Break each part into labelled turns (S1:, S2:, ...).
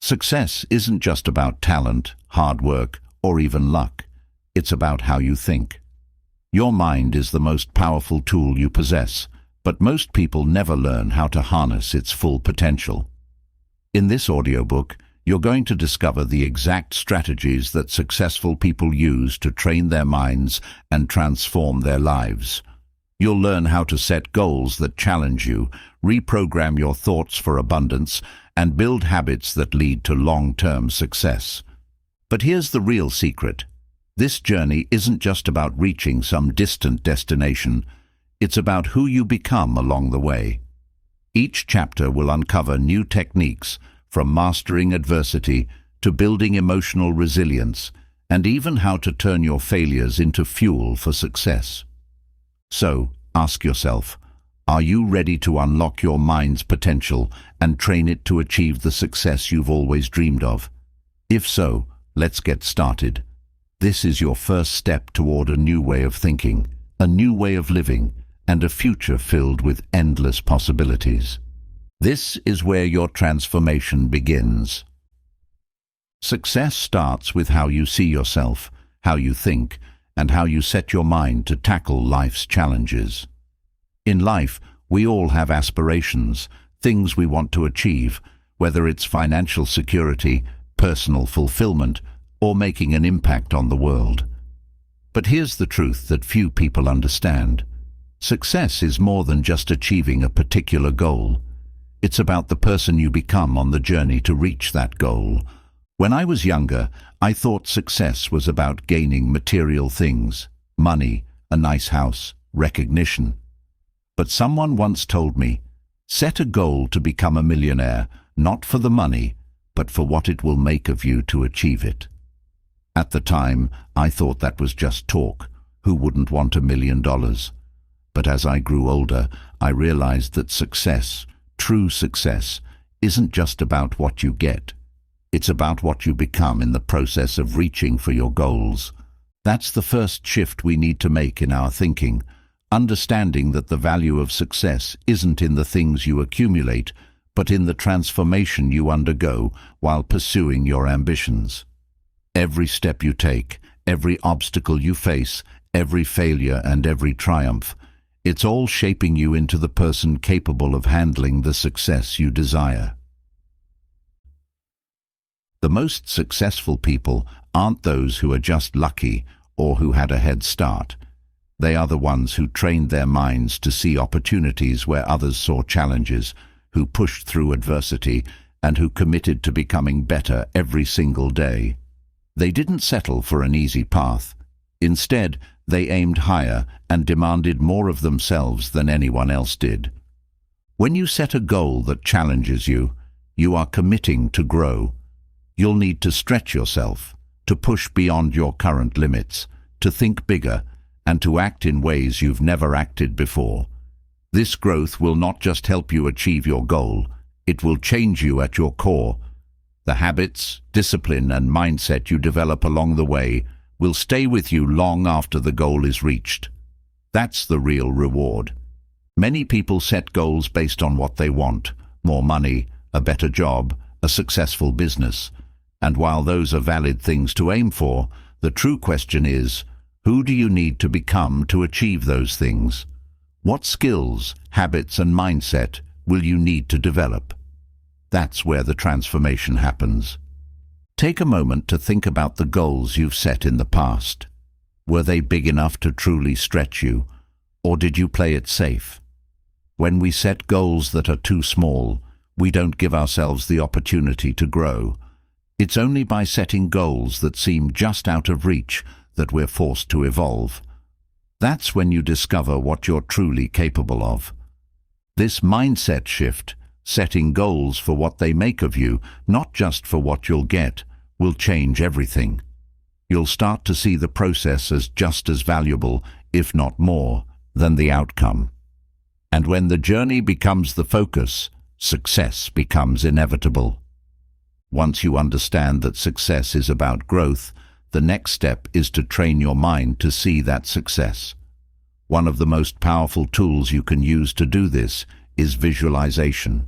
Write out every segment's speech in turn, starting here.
S1: Success isn't just about talent, hard work, or even luck. It's about how you think. Your mind is the most powerful tool you possess, but most people never learn how to harness its full potential. In this audiobook, you're going to discover the exact strategies that successful people use to train their minds and transform their lives. You'll learn how to set goals that challenge you, reprogram your thoughts for abundance, and build habits that lead to long-term success. But here's the real secret. This journey isn't just about reaching some distant destination. It's about who you become along the way. Each chapter will uncover new techniques, from mastering adversity to building emotional resilience, and even how to turn your failures into fuel for success. So, ask yourself, are you ready to unlock your mind's potential and train it to achieve the success you've always dreamed of? If so, let's get started. This is your first step toward a new way of thinking, a new way of living, and a future filled with endless possibilities. This is where your transformation begins. Success starts with how you see yourself, how you think, and how you set your mind to tackle life's challenges. In life, we all have aspirations, things we want to achieve, whether it's financial security, personal fulfillment, or making an impact on the world. But here's the truth that few people understand. Success is more than just achieving a particular goal. It's about the person you become on the journey to reach that goal. When I was younger, I thought success was about gaining material things, money, a nice house, recognition. But someone once told me, set a goal to become a millionaire, not for the money, but for what it will make of you to achieve it. At the time, I thought that was just talk. Who wouldn't want $1 million? But as I grew older, I realized that success, true success, isn't just about what you get. It's about what you become in the process of reaching for your goals. That's the first shift we need to make in our thinking, understanding that the value of success isn't in the things you accumulate, but in the transformation you undergo while pursuing your ambitions. Every step you take, every obstacle you face, every failure and every triumph, it's all shaping you into the person capable of handling the success you desire. The most successful people aren't those who are just lucky or who had a head start. They are the ones who trained their minds to see opportunities where others saw challenges, who pushed through adversity, and who committed to becoming better every single day. They didn't settle for an easy path. Instead, they aimed higher and demanded more of themselves than anyone else did. When you set a goal that challenges you, you are committing to grow. You'll need to stretch yourself, to push beyond your current limits, to think bigger, and to act in ways you've never acted before. This growth will not just help you achieve your goal, it will change you at your core. The habits, discipline, and mindset you develop along the way will stay with you long after the goal is reached. That's the real reward. Many people set goals based on what they want: more money, a better job, a successful business. And while those are valid things to aim for, the true question is, who do you need to become to achieve those things? What skills, habits, and mindset will you need to develop? That's where the transformation happens. Take a moment to think about the goals you've set in the past. Were they big enough to truly stretch you, or did you play it safe? When we set goals that are too small, we don't give ourselves the opportunity to grow. It's only by setting goals that seem just out of reach that we're forced to evolve. That's when you discover what you're truly capable of. This mindset shift, setting goals for what they make of you, not just for what you'll get, will change everything. You'll start to see the process as just as valuable, if not more, than the outcome. And when the journey becomes the focus, success becomes inevitable. Once you understand that success is about growth, the next step is to train your mind to see that success. One of the most powerful tools you can use to do this is visualization.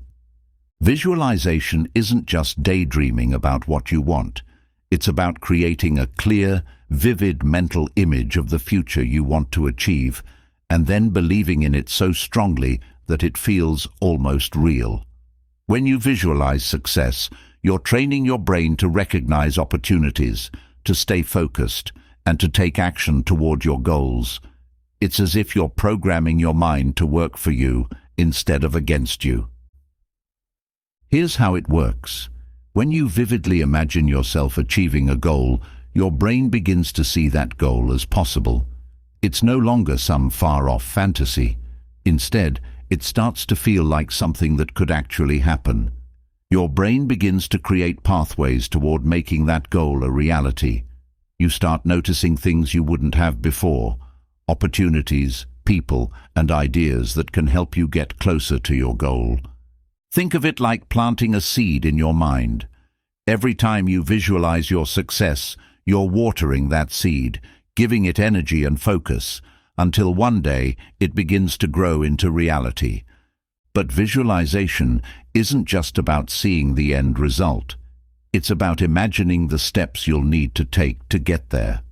S1: Visualization isn't just daydreaming about what you want. It's about creating a clear, vivid mental image of the future you want to achieve, and then believing in it so strongly that it feels almost real. When you visualize success, you're training your brain to recognize opportunities, to stay focused, and to take action toward your goals. It's as if you're programming your mind to work for you instead of against you. Here's how it works. When you vividly imagine yourself achieving a goal, your brain begins to see that goal as possible. It's no longer some far-off fantasy. Instead, it starts to feel like something that could actually happen. Your brain begins to create pathways toward making that goal a reality. You start noticing things you wouldn't have before, opportunities, people, and ideas that can help you get closer to your goal. Think of it like planting a seed in your mind. Every time you visualize your success, you're watering that seed, giving it energy and focus, until one day it begins to grow into reality. But visualization isn't just about seeing the end result. It's about imagining the steps you'll need to take to get there.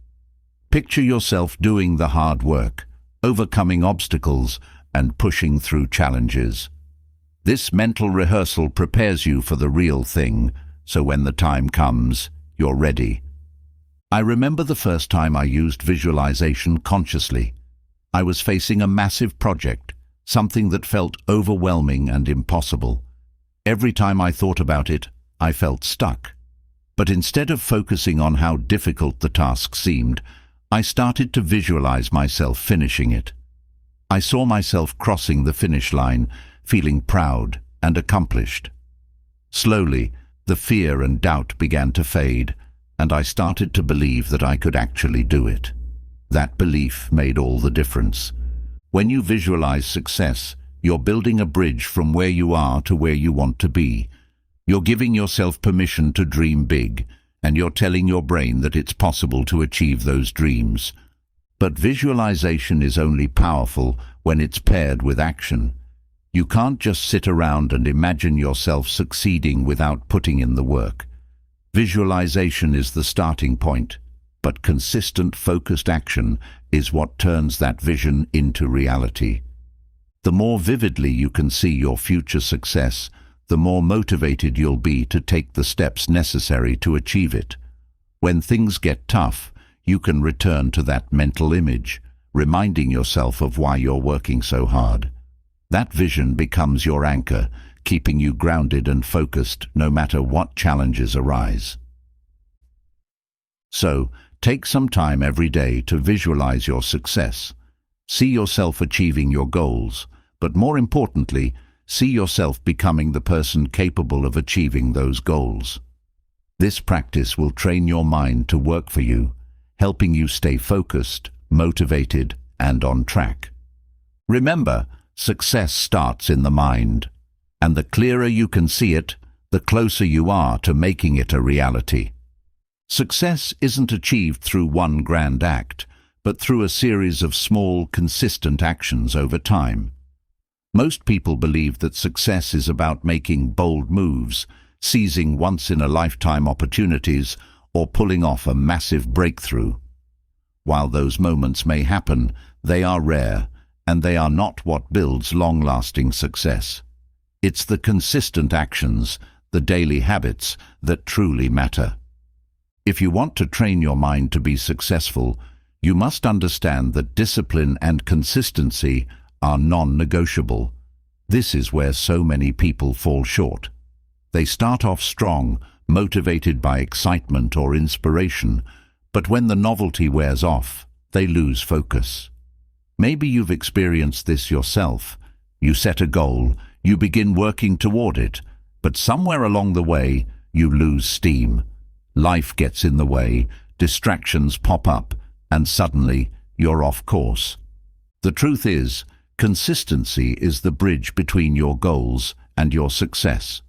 S1: Picture yourself doing the hard work, overcoming obstacles, and pushing through challenges. This mental rehearsal prepares you for the real thing, so when the time comes, you're ready. I remember the first time I used visualization consciously. I was facing a massive project, something that felt overwhelming and impossible. Every time I thought about it, I felt stuck. But instead of focusing on how difficult the task seemed, I started to visualize myself finishing it. I saw myself crossing the finish line, feeling proud and accomplished. Slowly, the fear and doubt began to fade, and I started to believe that I could actually do it. That belief made all the difference. When you visualize success, you're building a bridge from where you are to where you want to be. You're giving yourself permission to dream big, and you're telling your brain that it's possible to achieve those dreams. But visualization is only powerful when it's paired with action. You can't just sit around and imagine yourself succeeding without putting in the work. Visualization is the starting point, but consistent, focused action is what turns that vision into reality. The more vividly you can see your future success, the more motivated you'll be to take the steps necessary to achieve it. When things get tough, you can return to that mental image, reminding yourself of why you're working so hard. That vision becomes your anchor, keeping you grounded and focused no matter what challenges arise. So, take some time every day to visualize your success. See yourself achieving your goals, but more importantly, see yourself becoming the person capable of achieving those goals. This practice will train your mind to work for you, helping you stay focused, motivated, and on track. Remember, success starts in the mind, and the clearer you can see it, the closer you are to making it a reality. Success isn't achieved through one grand act, but through a series of small, consistent actions over time. Most people believe that success is about making bold moves, seizing once-in-a-lifetime opportunities, or pulling off a massive breakthrough. While those moments may happen, they are rare, and they are not what builds long-lasting success. It's the consistent actions, the daily habits, that truly matter. If you want to train your mind to be successful, you must understand that discipline and consistency are non-negotiable. This is where so many people fall short. They start off strong, motivated by excitement or inspiration, but when the novelty wears off, they lose focus. Maybe you've experienced this yourself. You set a goal, you begin working toward it, but somewhere along the way, you lose steam. Life gets in the way, distractions pop up, and suddenly you're off course. The truth is, consistency is the bridge between your goals and your success.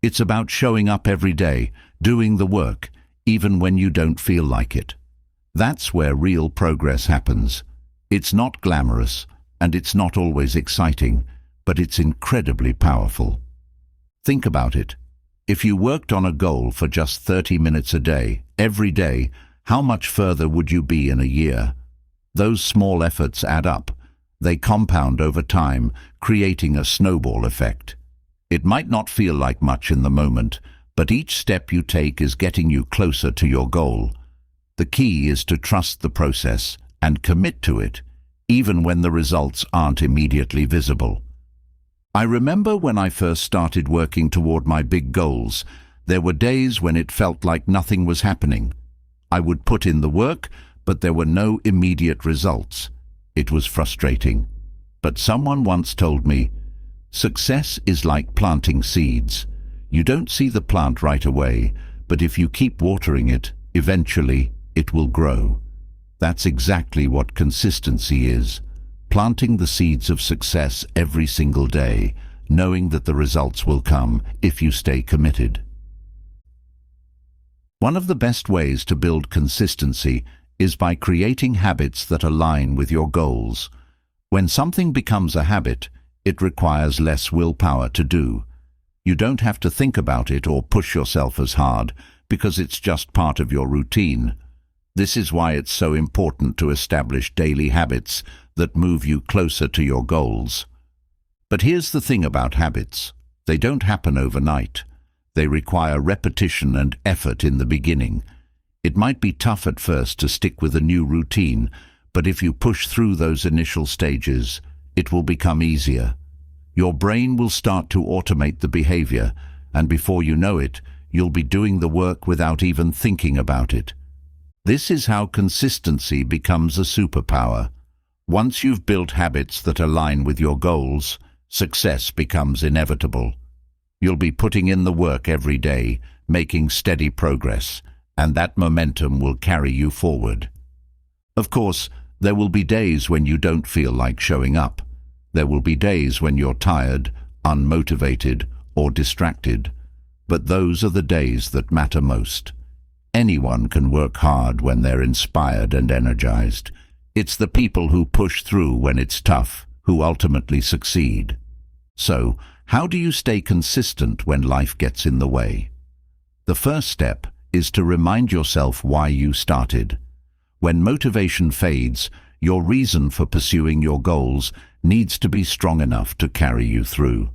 S1: It's about showing up every day, doing the work, even when you don't feel like it. That's where real progress happens. It's not glamorous, and it's not always exciting, but it's incredibly powerful. Think about it. If you worked on a goal for just 30 minutes a day, every day, how much further would you be in a year? Those small efforts add up. They compound over time, creating a snowball effect. It might not feel like much in the moment, but each step you take is getting you closer to your goal. The key is to trust the process and commit to it, even when the results aren't immediately visible. I remember when I first started working toward my big goals, there were days when it felt like nothing was happening. I would put in the work, but there were no immediate results. It was frustrating. But someone once told me, success is like planting seeds. You don't see the plant right away, but if you keep watering it, eventually it will grow. That's exactly what consistency is. Planting the seeds of success every single day, knowing that the results will come if you stay committed. One of the best ways to build consistency is by creating habits that align with your goals. When something becomes a habit, it requires less willpower to do. You don't have to think about it or push yourself as hard, because it's just part of your routine. This is why it's so important to establish daily habits that move you closer to your goals. But here's the thing about habits. They don't happen overnight. They require repetition and effort in the beginning. It might be tough at first to stick with a new routine, but if you push through those initial stages, it will become easier. Your brain will start to automate the behavior, and before you know it, you'll be doing the work without even thinking about it. This is how consistency becomes a superpower. Once you've built habits that align with your goals, success becomes inevitable. You'll be putting in the work every day, making steady progress, and that momentum will carry you forward. Of course, there will be days when you don't feel like showing up. There will be days when you're tired, unmotivated, or distracted. But those are the days that matter most. Anyone can work hard when they're inspired and energized. It's the people who push through when it's tough who ultimately succeed. So, how do you stay consistent when life gets in the way? The first step is to remind yourself why you started. When motivation fades, your reason for pursuing your goals needs to be strong enough to carry you through.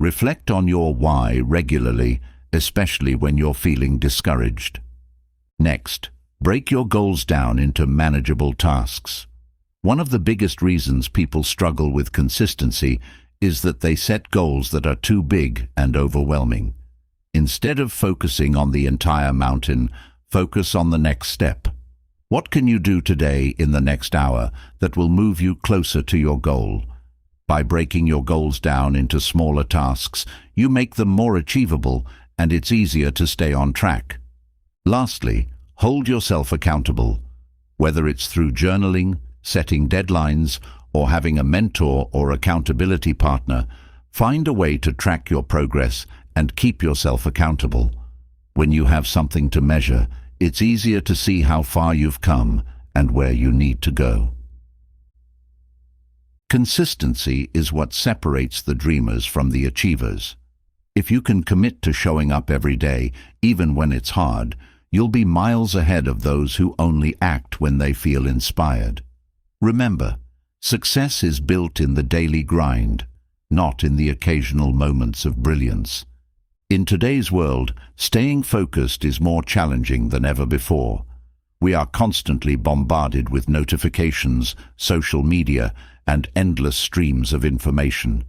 S1: Reflect on your why regularly, especially when you're feeling discouraged. Next, break your goals down into manageable tasks. One of the biggest reasons people struggle with consistency is that they set goals that are too big and overwhelming. Instead of focusing on the entire mountain, focus on the next step. What can you do today in the next hour that will move you closer to your goal? By breaking your goals down into smaller tasks, you make them more achievable and it's easier to stay on track. Lastly, hold yourself accountable. Whether it's through journaling, setting deadlines, or having a mentor or accountability partner, find a way to track your progress and keep yourself accountable. When you have something to measure, it's easier to see how far you've come and where you need to go. Consistency is what separates the dreamers from the achievers. If you can commit to showing up every day, even when it's hard, you'll be miles ahead of those who only act when they feel inspired. Remember, success is built in the daily grind, not in the occasional moments of brilliance. In today's world, staying focused is more challenging than ever before. We are constantly bombarded with notifications, social media, and endless streams of information.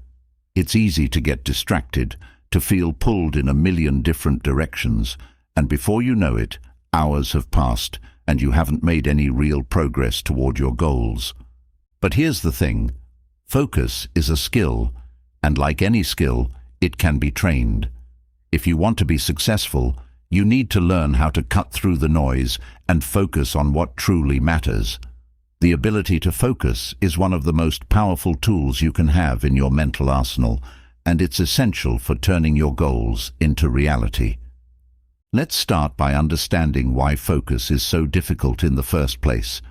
S1: It's easy to get distracted, to feel pulled in a million different directions, and before you know it, hours have passed and you haven't made any real progress toward your goals. But here's the thing, focus is a skill, and like any skill, it can be trained. If you want to be successful, you need to learn how to cut through the noise and focus on what truly matters. The ability to focus is one of the most powerful tools you can have in your mental arsenal, and it's essential for turning your goals into reality. Let's start by understanding why focus is so difficult in the first place.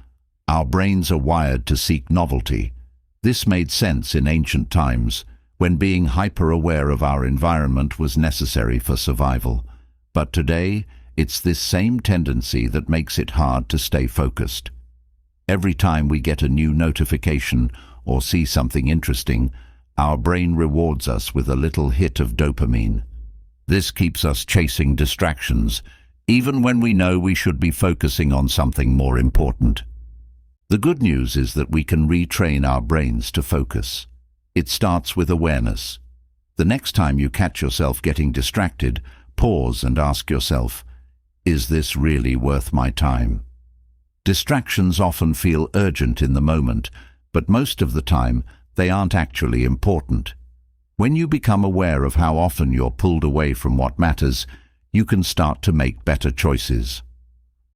S1: Our brains are wired to seek novelty. This made sense in ancient times. when being hyper-aware of our environment was necessary for survival. But today, it's this same tendency that makes it hard to stay focused. Every time we get a new notification or see something interesting, our brain rewards us with a little hit of dopamine. This keeps us chasing distractions, even when we know we should be focusing on something more important. The good news is that we can retrain our brains to focus. It starts with awareness. The next time you catch yourself getting distracted, pause and ask yourself, is this really worth my time? Distractions often feel urgent in the moment, but most of the time, they aren't actually important. When you become aware of how often you're pulled away from what matters, you can start to make better choices.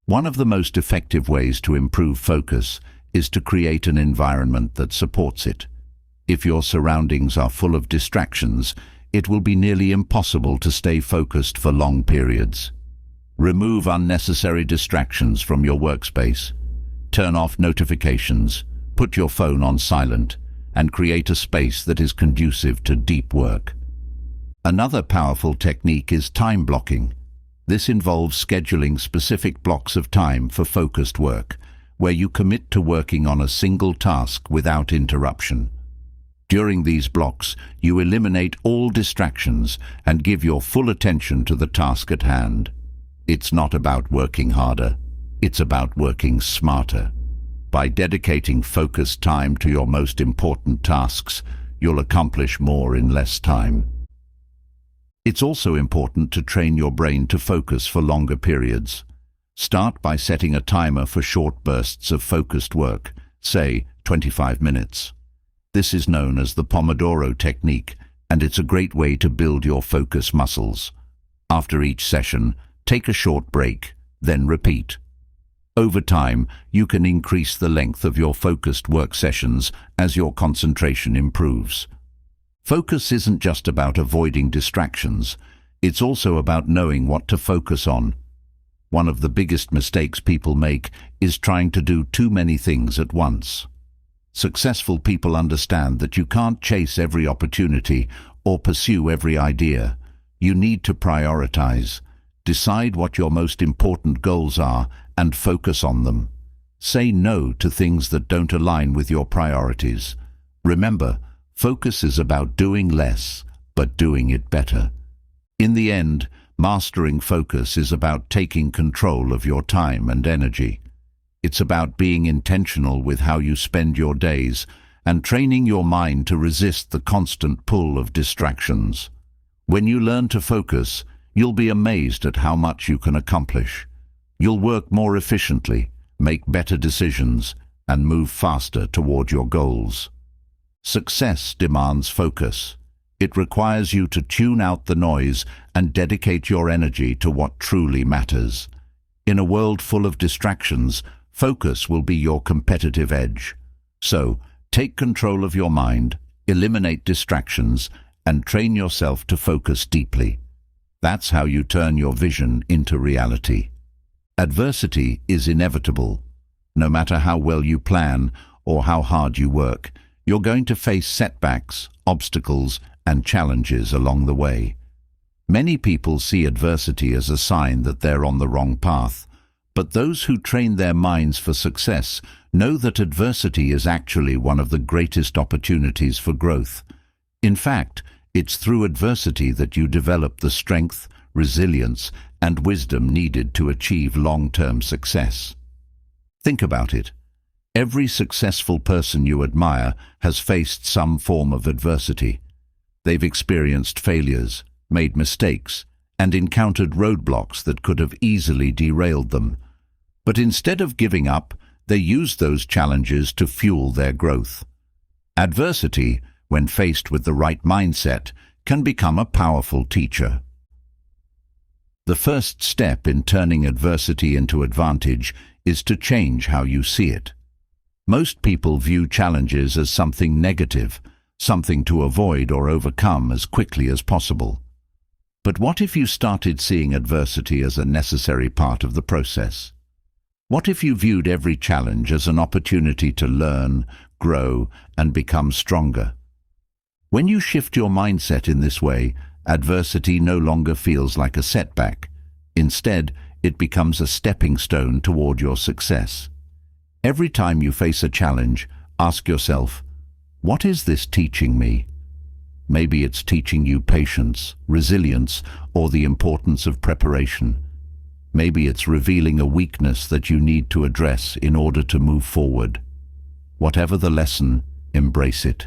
S1: One of the most effective ways to improve focus is to create an environment that supports it. If your surroundings are full of distractions, it will be nearly impossible to stay focused for long periods. Remove unnecessary distractions from your workspace. Turn off notifications, put your phone on silent, and create a space that is conducive to deep work. Another powerful technique is time blocking. This involves scheduling specific blocks of time for focused work, where you commit to working on a single task without interruption. During these blocks, you eliminate all distractions and give your full attention to the task at hand. It's not about working harder, it's about working smarter. By dedicating focused time to your most important tasks, you'll accomplish more in less time. It's also important to train your brain to focus for longer periods. Start by setting a timer for short bursts of focused work, say 25 minutes. This is known as the Pomodoro Technique, and it's a great way to build your focus muscles. After each session, take a short break, then repeat. Over time, you can increase the length of your focused work sessions as your concentration improves. Focus isn't just about avoiding distractions, it's also about knowing what to focus on. One of the biggest mistakes people make is trying to do too many things at once. Successful people understand that you can't chase every opportunity or pursue every idea. You need to prioritize. Decide what your most important goals are and focus on them. Say no to things that don't align with your priorities. Remember, focus is about doing less, but doing it better. In the end, mastering focus is about taking control of your time and energy. It's about being intentional with how you spend your days and training your mind to resist the constant pull of distractions. When you learn to focus, you'll be amazed at how much you can accomplish. You'll work more efficiently, make better decisions, and move faster toward your goals. Success demands focus. It requires you to tune out the noise and dedicate your energy to what truly matters. In a world full of distractions, focus will be your competitive edge. So, take control of your mind, eliminate distractions, and train yourself to focus deeply. That's how you turn your vision into reality. Adversity is inevitable. No matter how well you plan or how hard you work, you're going to face setbacks, obstacles, and challenges along the way. Many people see adversity as a sign that they're on the wrong path, but those who train their minds for success know that adversity is actually one of the greatest opportunities for growth. In fact, it's through adversity that you develop the strength, resilience, and wisdom needed to achieve long-term success. Think about it. Every successful person you admire has faced some form of adversity. They've experienced failures, made mistakes, and encountered roadblocks that could have easily derailed them. But instead of giving up, they used those challenges to fuel their growth. Adversity, when faced with the right mindset, can become a powerful teacher. The first step in turning adversity into advantage is to change how you see it. Most people view challenges as something negative, something to avoid or overcome as quickly as possible. But what if you started seeing adversity as a necessary part of the process? What if you viewed every challenge as an opportunity to learn, grow, and become stronger? When you shift your mindset in this way, adversity no longer feels like a setback. Instead, it becomes a stepping stone toward your success. Every time you face a challenge, ask yourself, what is this teaching me? Maybe it's teaching you patience, resilience, or the importance of preparation. Maybe it's revealing a weakness that you need to address in order to move forward. Whatever the lesson, embrace it.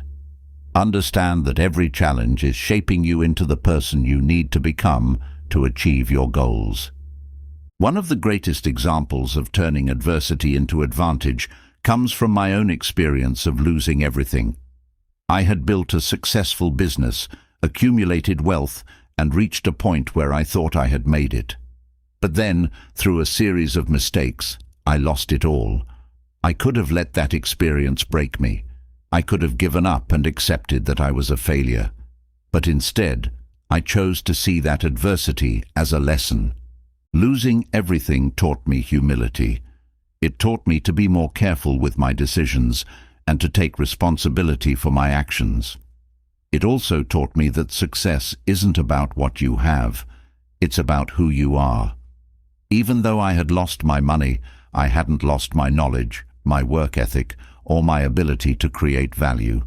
S1: Understand that every challenge is shaping you into the person you need to become to achieve your goals. One of the greatest examples of turning adversity into advantage comes from my own experience of losing everything. I had built a successful business, accumulated wealth, and reached a point where I thought I had made it. But then, through a series of mistakes, I lost it all. I could have let that experience break me. I could have given up and accepted that I was a failure. But instead, I chose to see that adversity as a lesson. Losing everything taught me humility. It taught me to be more careful with my decisions and to take responsibility for my actions. It also taught me that success isn't about what you have, it's about who you are. Even though I had lost my money, I hadn't lost my knowledge, my work ethic, or my ability to create value.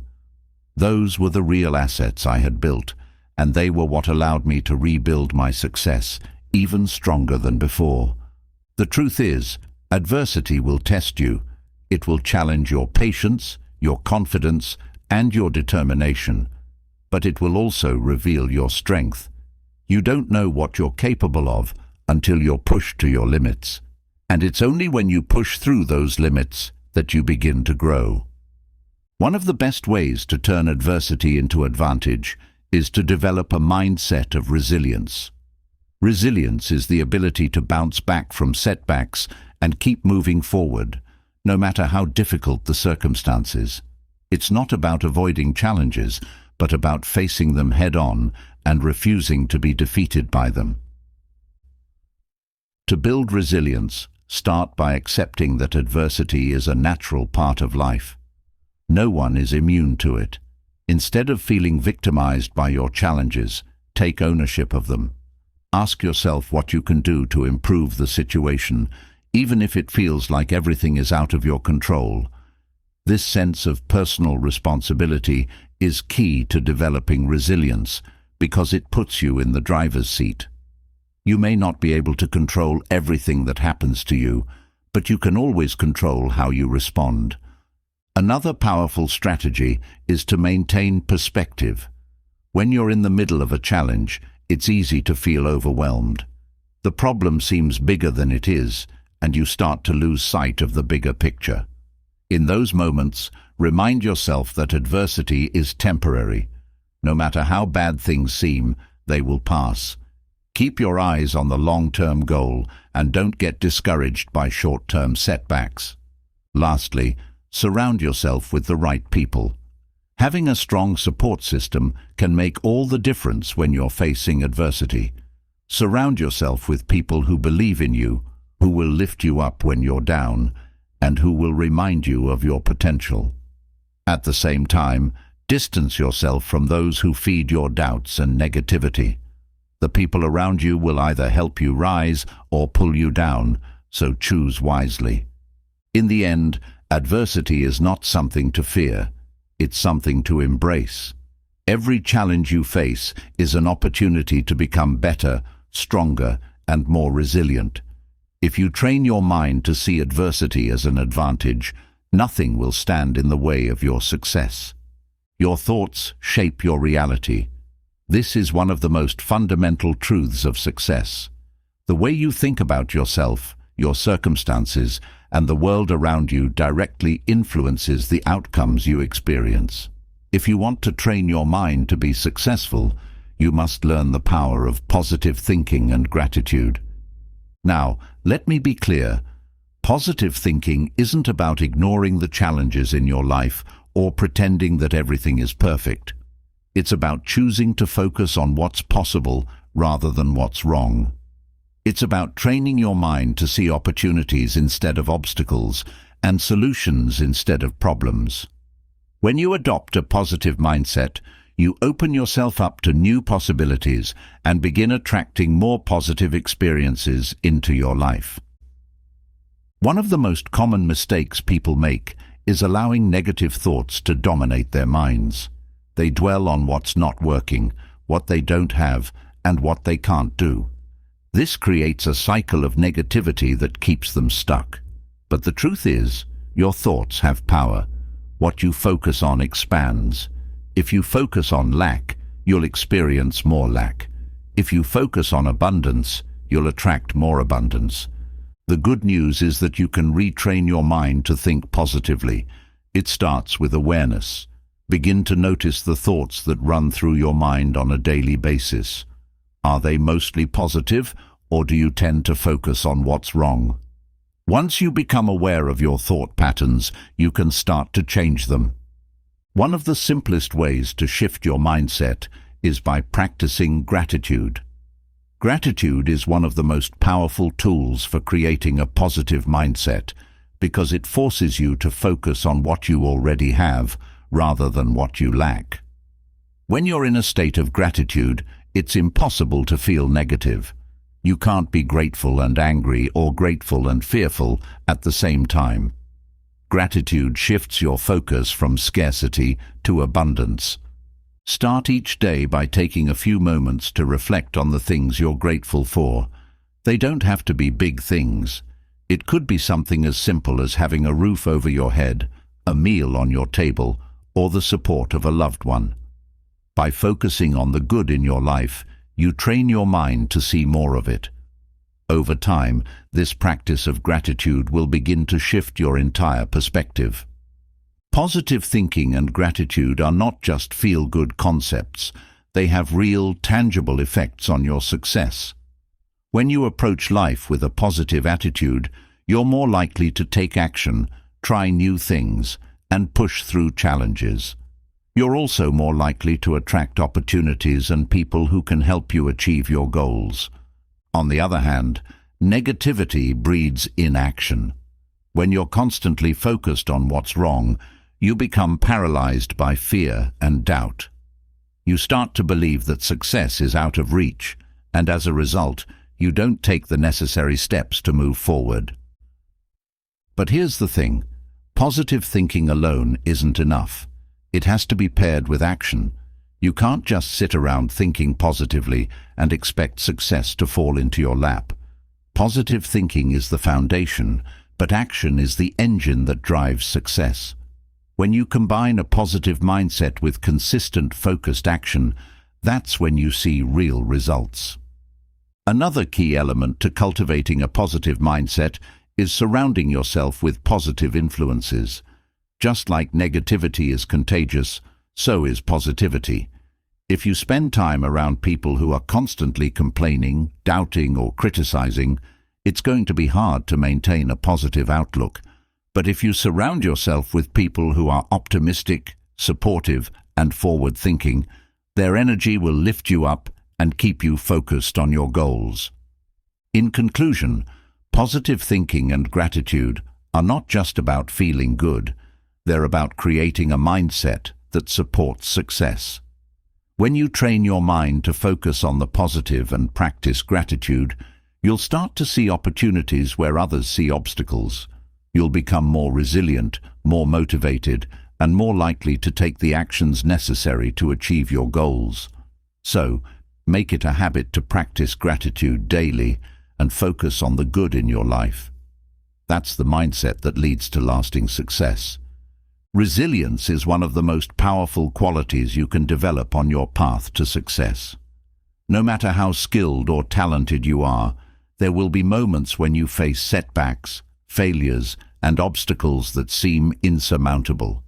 S1: Those were the real assets I had built, and they were what allowed me to rebuild my success, even stronger than before. The truth is, adversity will test you. It will challenge your patience, your confidence, and your determination. But it will also reveal your strength. You don't know what you're capable of until you're pushed to your limits. And it's only when you push through those limits that you begin to grow. One of the best ways to turn adversity into advantage is to develop a mindset of resilience. Resilience is the ability to bounce back from setbacks and keep moving forward, no matter how difficult the circumstances. It's not about avoiding challenges, but about facing them head-on and refusing to be defeated by them. To build resilience, start by accepting that adversity is a natural part of life. No one is immune to it. Instead of feeling victimized by your challenges, take ownership of them. Ask yourself what you can do to improve the situation, even if it feels like everything is out of your control. This sense of personal responsibility is key to developing resilience because it puts you in the driver's seat. You may not be able to control everything that happens to you, but you can always control how you respond. Another powerful strategy is to maintain perspective. When you're in the middle of a challenge, it's easy to feel overwhelmed. The problem seems bigger than it is, and you start to lose sight of the bigger picture. In those moments, remind yourself that adversity is temporary. No matter how bad things seem, they will pass. Keep your eyes on the long-term goal and don't get discouraged by short-term setbacks. Lastly, surround yourself with the right people. Having a strong support system can make all the difference when you're facing adversity. Surround yourself with people who believe in you, who will lift you up when you're down, and who will remind you of your potential. At the same time, distance yourself from those who feed your doubts and negativity. The people around you will either help you rise or pull you down, so choose wisely. In the end, adversity is not something to fear. It's something to embrace. Every challenge you face is an opportunity to become better, stronger, and more resilient. If you train your mind to see adversity as an advantage, nothing will stand in the way of your success. Your thoughts shape your reality. This is one of the most fundamental truths of success. The way you think about yourself, your circumstances, and the world around you directly influences the outcomes you experience. If you want to train your mind to be successful, you must learn the power of positive thinking and gratitude. Now, let me be clear. Positive thinking isn't about ignoring the challenges in your life or pretending that everything is perfect. It's about choosing to focus on what's possible rather than what's wrong. It's about training your mind to see opportunities instead of obstacles and solutions instead of problems. When you adopt a positive mindset, You open yourself up to new possibilities and begin attracting more positive experiences into your life. One of the most common mistakes people make is allowing negative thoughts to dominate their minds. They dwell on what's not working, what they don't have, and what they can't do. This creates a cycle of negativity that keeps them stuck. But the truth is, your thoughts have power. What you focus on expands. If you focus on lack, you'll experience more lack. If you focus on abundance, you'll attract more abundance. The good news is that you can retrain your mind to think positively. It starts with awareness. Begin to notice the thoughts that run through your mind on a daily basis. Are they mostly positive, or do you tend to focus on what's wrong? Once you become aware of your thought patterns, you can start to change them. One of the simplest ways to shift your mindset is by practicing gratitude. Gratitude is one of the most powerful tools for creating a positive mindset because it forces you to focus on what you already have rather than what you lack. When you're in a state of gratitude, it's impossible to feel negative. You can't be grateful and angry or grateful and fearful at the same time. Gratitude shifts your focus from scarcity to abundance. Start each day by taking a few moments to reflect on the things you're grateful for. They don't have to be big things. It could be something as simple as having a roof over your head, a meal on your table, or the support of a loved one. By focusing on the good in your life, you train your mind to see more of it. Over time, this practice of gratitude will begin to shift your entire perspective. Positive thinking and gratitude are not just feel-good concepts. They have real, tangible effects on your success. When you approach life with a positive attitude, you're more likely to take action, try new things, and push through challenges. You're also more likely to attract opportunities and people who can help you achieve your goals. On the other hand, negativity breeds inaction. When you're constantly focused on what's wrong, you become paralyzed by fear and doubt. You start to believe that success is out of reach, and as a result, you don't take the necessary steps to move forward. But here's the thing, positive thinking alone isn't enough. It has to be paired with action. You can't just sit around thinking positively and expect success to fall into your lap. Positive thinking is the foundation, but action is the engine that drives success. When you combine a positive mindset with consistent, focused action, that's when you see real results. Another key element to cultivating a positive mindset is surrounding yourself with positive influences. Just like negativity is contagious, so is positivity. If you spend time around people who are constantly complaining, doubting, or criticizing, it's going to be hard to maintain a positive outlook. But if you surround yourself with people who are optimistic, supportive, and forward-thinking, their energy will lift you up and keep you focused on your goals. In conclusion, positive thinking and gratitude are not just about feeling good. They're about creating a mindset that supports success. When you train your mind to focus on the positive and practice gratitude, you'll start to see opportunities where others see obstacles. You'll become more resilient, more motivated, and more likely to take the actions necessary to achieve your goals. So, make it a habit to practice gratitude daily and focus on the good in your life. That's the mindset that leads to lasting success. Resilience is one of the most powerful qualities you can develop on your path to success. No matter how skilled or talented you are, there will be moments when you face setbacks, failures, and obstacles that seem insurmountable.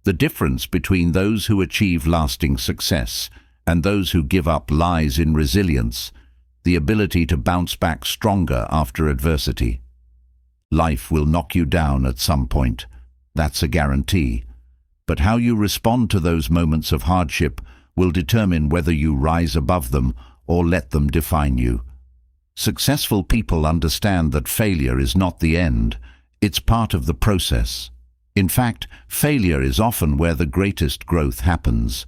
S1: The difference between those who achieve lasting success and those who give up lies in resilience, the ability to bounce back stronger after adversity. Life will knock you down at some point. That's a guarantee. But how you respond to those moments of hardship will determine whether you rise above them or let them define you. Successful people understand that failure is not the end. It's part of the process. In fact, failure is often where the greatest growth happens.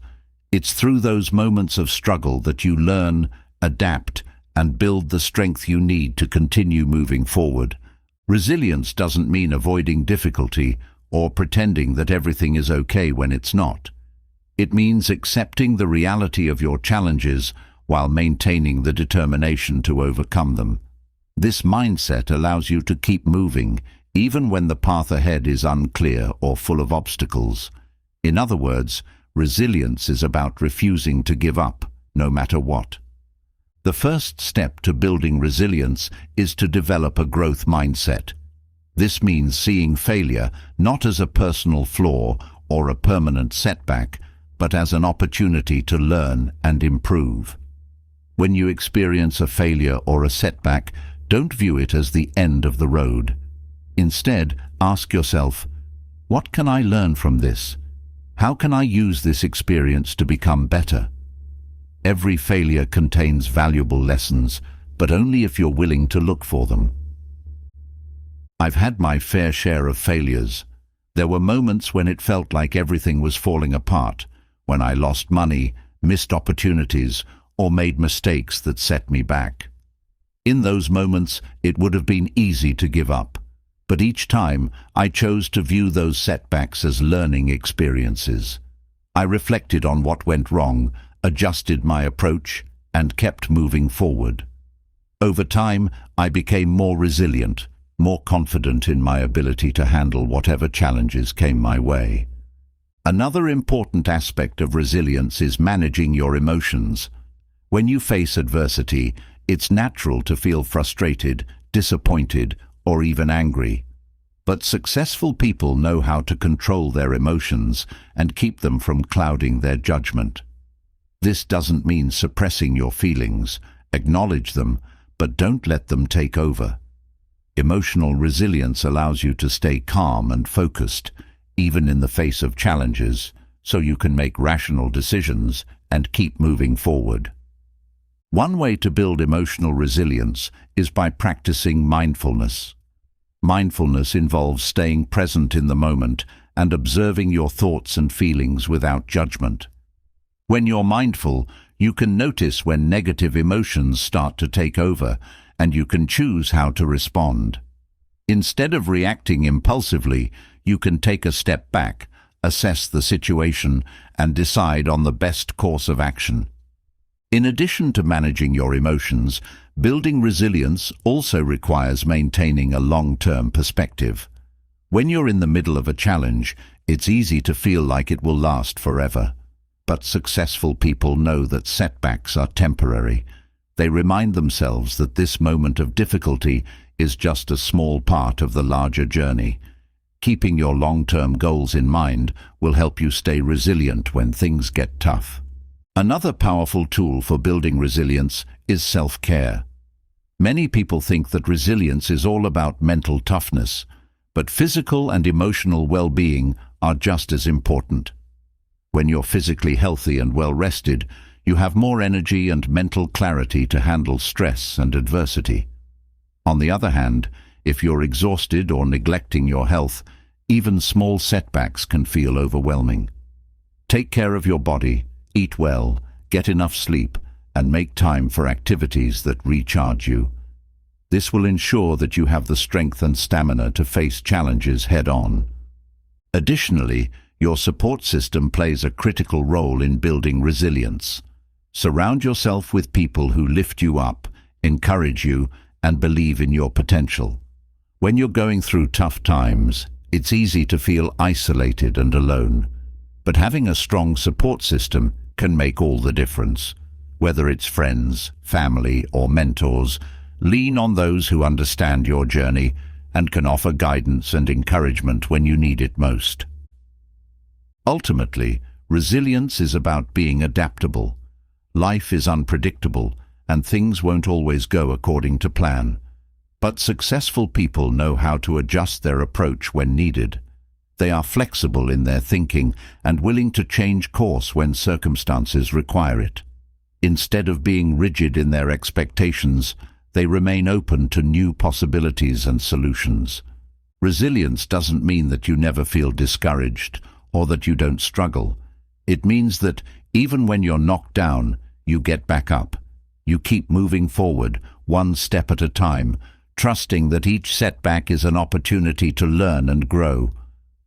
S1: It's through those moments of struggle that you learn, adapt, and build the strength you need to continue moving forward. Resilience doesn't mean avoiding difficulty or pretending that everything is okay when it's not. It means accepting the reality of your challenges while maintaining the determination to overcome them. This mindset allows you to keep moving, even when the path ahead is unclear or full of obstacles. In other words, resilience is about refusing to give up, no matter what. The first step to building resilience is to develop a growth mindset. This means seeing failure not as a personal flaw or a permanent setback, but as an opportunity to learn and improve. When you experience a failure or a setback, don't view it as the end of the road. Instead, ask yourself, what can I learn from this? How can I use this experience to become better? Every failure contains valuable lessons, but only if you're willing to look for them. I've had my fair share of failures. There were moments when it felt like everything was falling apart, when I lost money, missed opportunities, or made mistakes that set me back. In those moments, it would have been easy to give up, but each time I chose to view those setbacks as learning experiences. I reflected on what went wrong, adjusted my approach, and kept moving forward. Over time, I became more resilient, more confident in my ability to handle whatever challenges came my way. Another important aspect of resilience is managing your emotions. When you face adversity, it's natural to feel frustrated, disappointed, or even angry. But successful people know how to control their emotions and keep them from clouding their judgment. This doesn't mean suppressing your feelings. Acknowledge them, but don't let them take over. Emotional resilience allows you to stay calm and focused, even in the face of challenges, so you can make rational decisions and keep moving forward. One way to build emotional resilience is by practicing mindfulness. Mindfulness involves staying present in the moment and observing your thoughts and feelings without judgment. When you're mindful, you can notice when negative emotions start to take over, and you can choose how to respond. Instead of reacting impulsively, you can take a step back, assess the situation, and decide on the best course of action. In addition to managing your emotions, building resilience also requires maintaining a long-term perspective. When you're in the middle of a challenge, it's easy to feel like it will last forever. But successful people know that setbacks are temporary. They remind themselves that this moment of difficulty is just a small part of the larger journey. Keeping your long-term goals in mind will help you stay resilient when things get tough. Another powerful tool for building resilience is self-care. Many people think that resilience is all about mental toughness, but physical and emotional well-being are just as important. When you're physically healthy and well-rested, you have more energy and mental clarity to handle stress and adversity. On the other hand, if you're exhausted or neglecting your health, even small setbacks can feel overwhelming. Take care of your body, eat well, get enough sleep, and make time for activities that recharge you. This will ensure that you have the strength and stamina to face challenges head-on. Additionally, your support system plays a critical role in building resilience. Surround yourself with people who lift you up, encourage you, and believe in your potential. When you're going through tough times, it's easy to feel isolated and alone. But having a strong support system can make all the difference. Whether it's friends, family, or mentors, lean on those who understand your journey and can offer guidance and encouragement when you need it most. Ultimately, resilience is about being adaptable. Life is unpredictable, and things won't always go according to plan. But successful people know how to adjust their approach when needed. They are flexible in their thinking and willing to change course when circumstances require it. Instead of being rigid in their expectations, they remain open to new possibilities and solutions. Resilience doesn't mean that you never feel discouraged or that you don't struggle. It means that Even when you're knocked down, you get back up. You keep moving forward, one step at a time, trusting that each setback is an opportunity to learn and grow.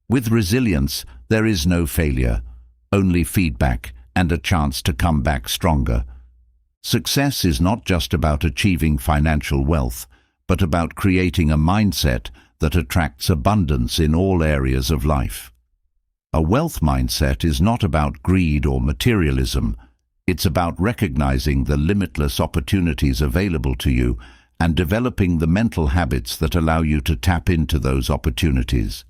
S1: With resilience, there is no failure, only feedback and a chance to come back stronger. Success is not just about achieving financial wealth, but about creating a mindset that attracts abundance in all areas of life. A wealth mindset is not about greed or materialism. It's about recognizing the limitless opportunities available to you and developing the mental habits that allow you to tap into those opportunities.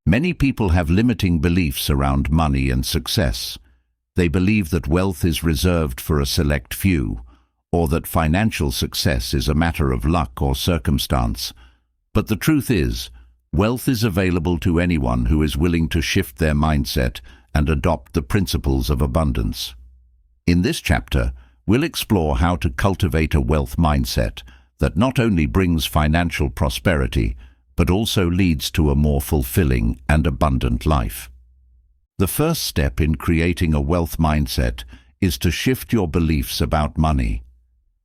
S1: Many people have limiting beliefs around money and success. They believe that wealth is reserved for a select few, or that financial success is a matter of luck or circumstance. But the truth is, wealth is available to anyone who is willing to shift their mindset and adopt the principles of abundance. In this chapter, we'll explore how to cultivate a wealth mindset that not only brings financial prosperity, but also leads to a more fulfilling and abundant life. The first step in creating a wealth mindset is to shift your beliefs about money.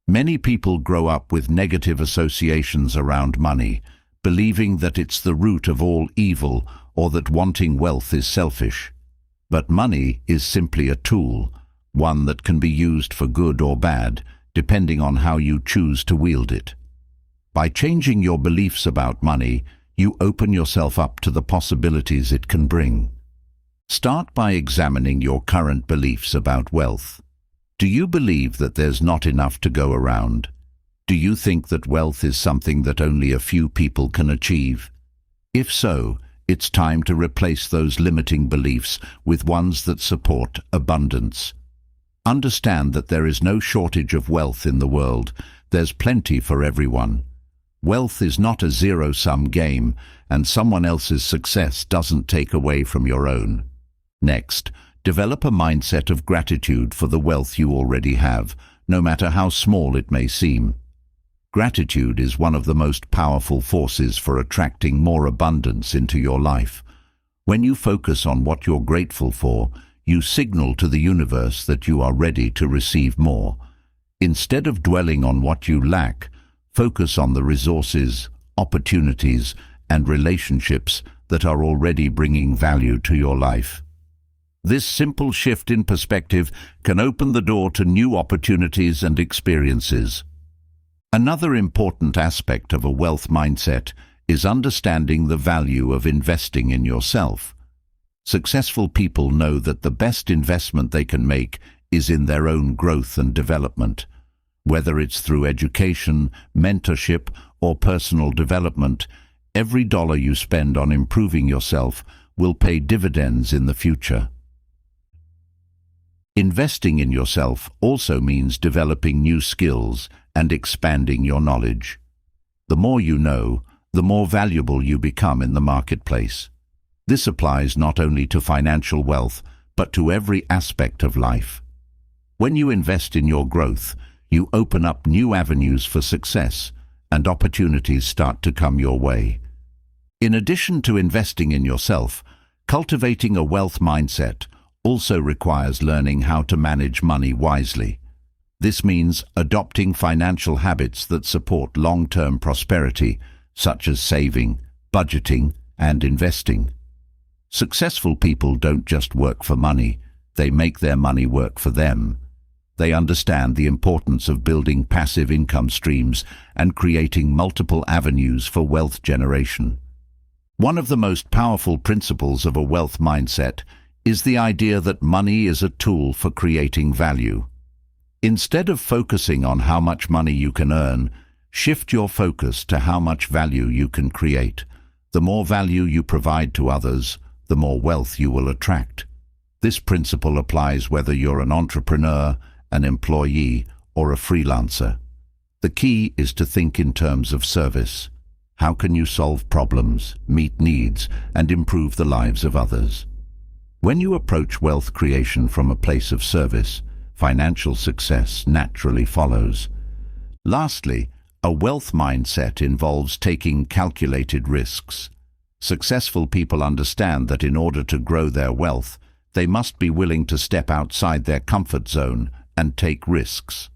S1: Many people grow up with negative associations around money, believing that it's the root of all evil or that wanting wealth is selfish. But money is simply a tool, one that can be used for good or bad, depending on how you choose to wield it. By changing your beliefs about money, you open yourself up to the possibilities it can bring. Start by examining your current beliefs about wealth. Do you believe that there's not enough to go around? Do you think that wealth is something that only a few people can achieve? If so, it's time to replace those limiting beliefs with ones that support abundance. Understand that there is no shortage of wealth in the world. There's plenty for everyone. Wealth is not a zero-sum game, and someone else's success doesn't take away from your own. Next, develop a mindset of gratitude for the wealth you already have, no matter how small it may seem. Gratitude is one of the most powerful forces for attracting more abundance into your life. When you focus on what you're grateful for, you signal to the universe that you are ready to receive more. Instead of dwelling on what you lack, focus on the resources, opportunities, and relationships that are already bringing value to your life. This simple shift in perspective can open the door to new opportunities and experiences. Another important aspect of a wealth mindset is understanding the value of investing in yourself. Successful people know that the best investment they can make is in their own growth and development. Whether it's through education, mentorship, or personal development, every dollar you spend on improving yourself will pay dividends in the future. Investing in yourself also means developing new skills and expanding your knowledge. The more you know, the more valuable you become in the marketplace. This applies not only to financial wealth, but to every aspect of life. When you invest in your growth, you open up new avenues for success, and opportunities start to come your way. In addition to investing in yourself, cultivating a wealth mindset also requires learning how to manage money wisely. This means adopting financial habits that support long-term prosperity, such as saving, budgeting, and investing. Successful people don't just work for money, they make their money work for them. They understand the importance of building passive income streams and creating multiple avenues for wealth generation. One of the most powerful principles of a wealth mindset is the idea that money is a tool for creating value. Instead of focusing on how much money you can earn, shift your focus to how much value you can create. The more value you provide to others, the more wealth you will attract. This principle applies whether you're an entrepreneur, an employee, or a freelancer. The key is to think in terms of service. How can you solve problems, meet needs, and improve the lives of others? When you approach wealth creation from a place of service, financial success naturally follows. Lastly, a wealth mindset involves taking calculated risks. Successful people understand that in order to grow their wealth, they must be willing to step outside their comfort zone and take risks.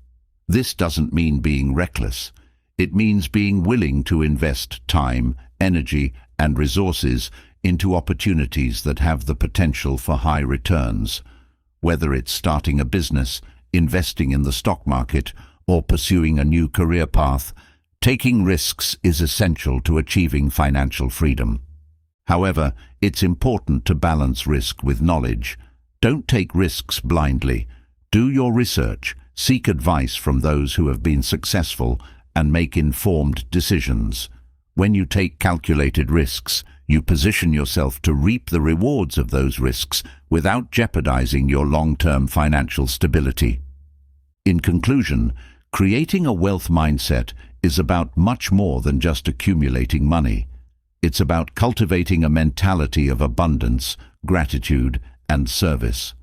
S1: This doesn't mean being reckless. It means being willing to invest time, energy, and resources into opportunities that have the potential for high returns. Whether it's starting a business, investing in the stock market, or pursuing a new career path, taking risks is essential to achieving financial freedom. However, it's important to balance risk with knowledge. Don't take risks blindly. Do your research, seek advice from those who have been successful, and make informed decisions. When you take calculated risks, you position yourself to reap the rewards of those risks without jeopardizing your long-term financial stability. In conclusion, creating a wealth mindset is about much more than just accumulating money. It's about cultivating a mentality of abundance, gratitude, and service.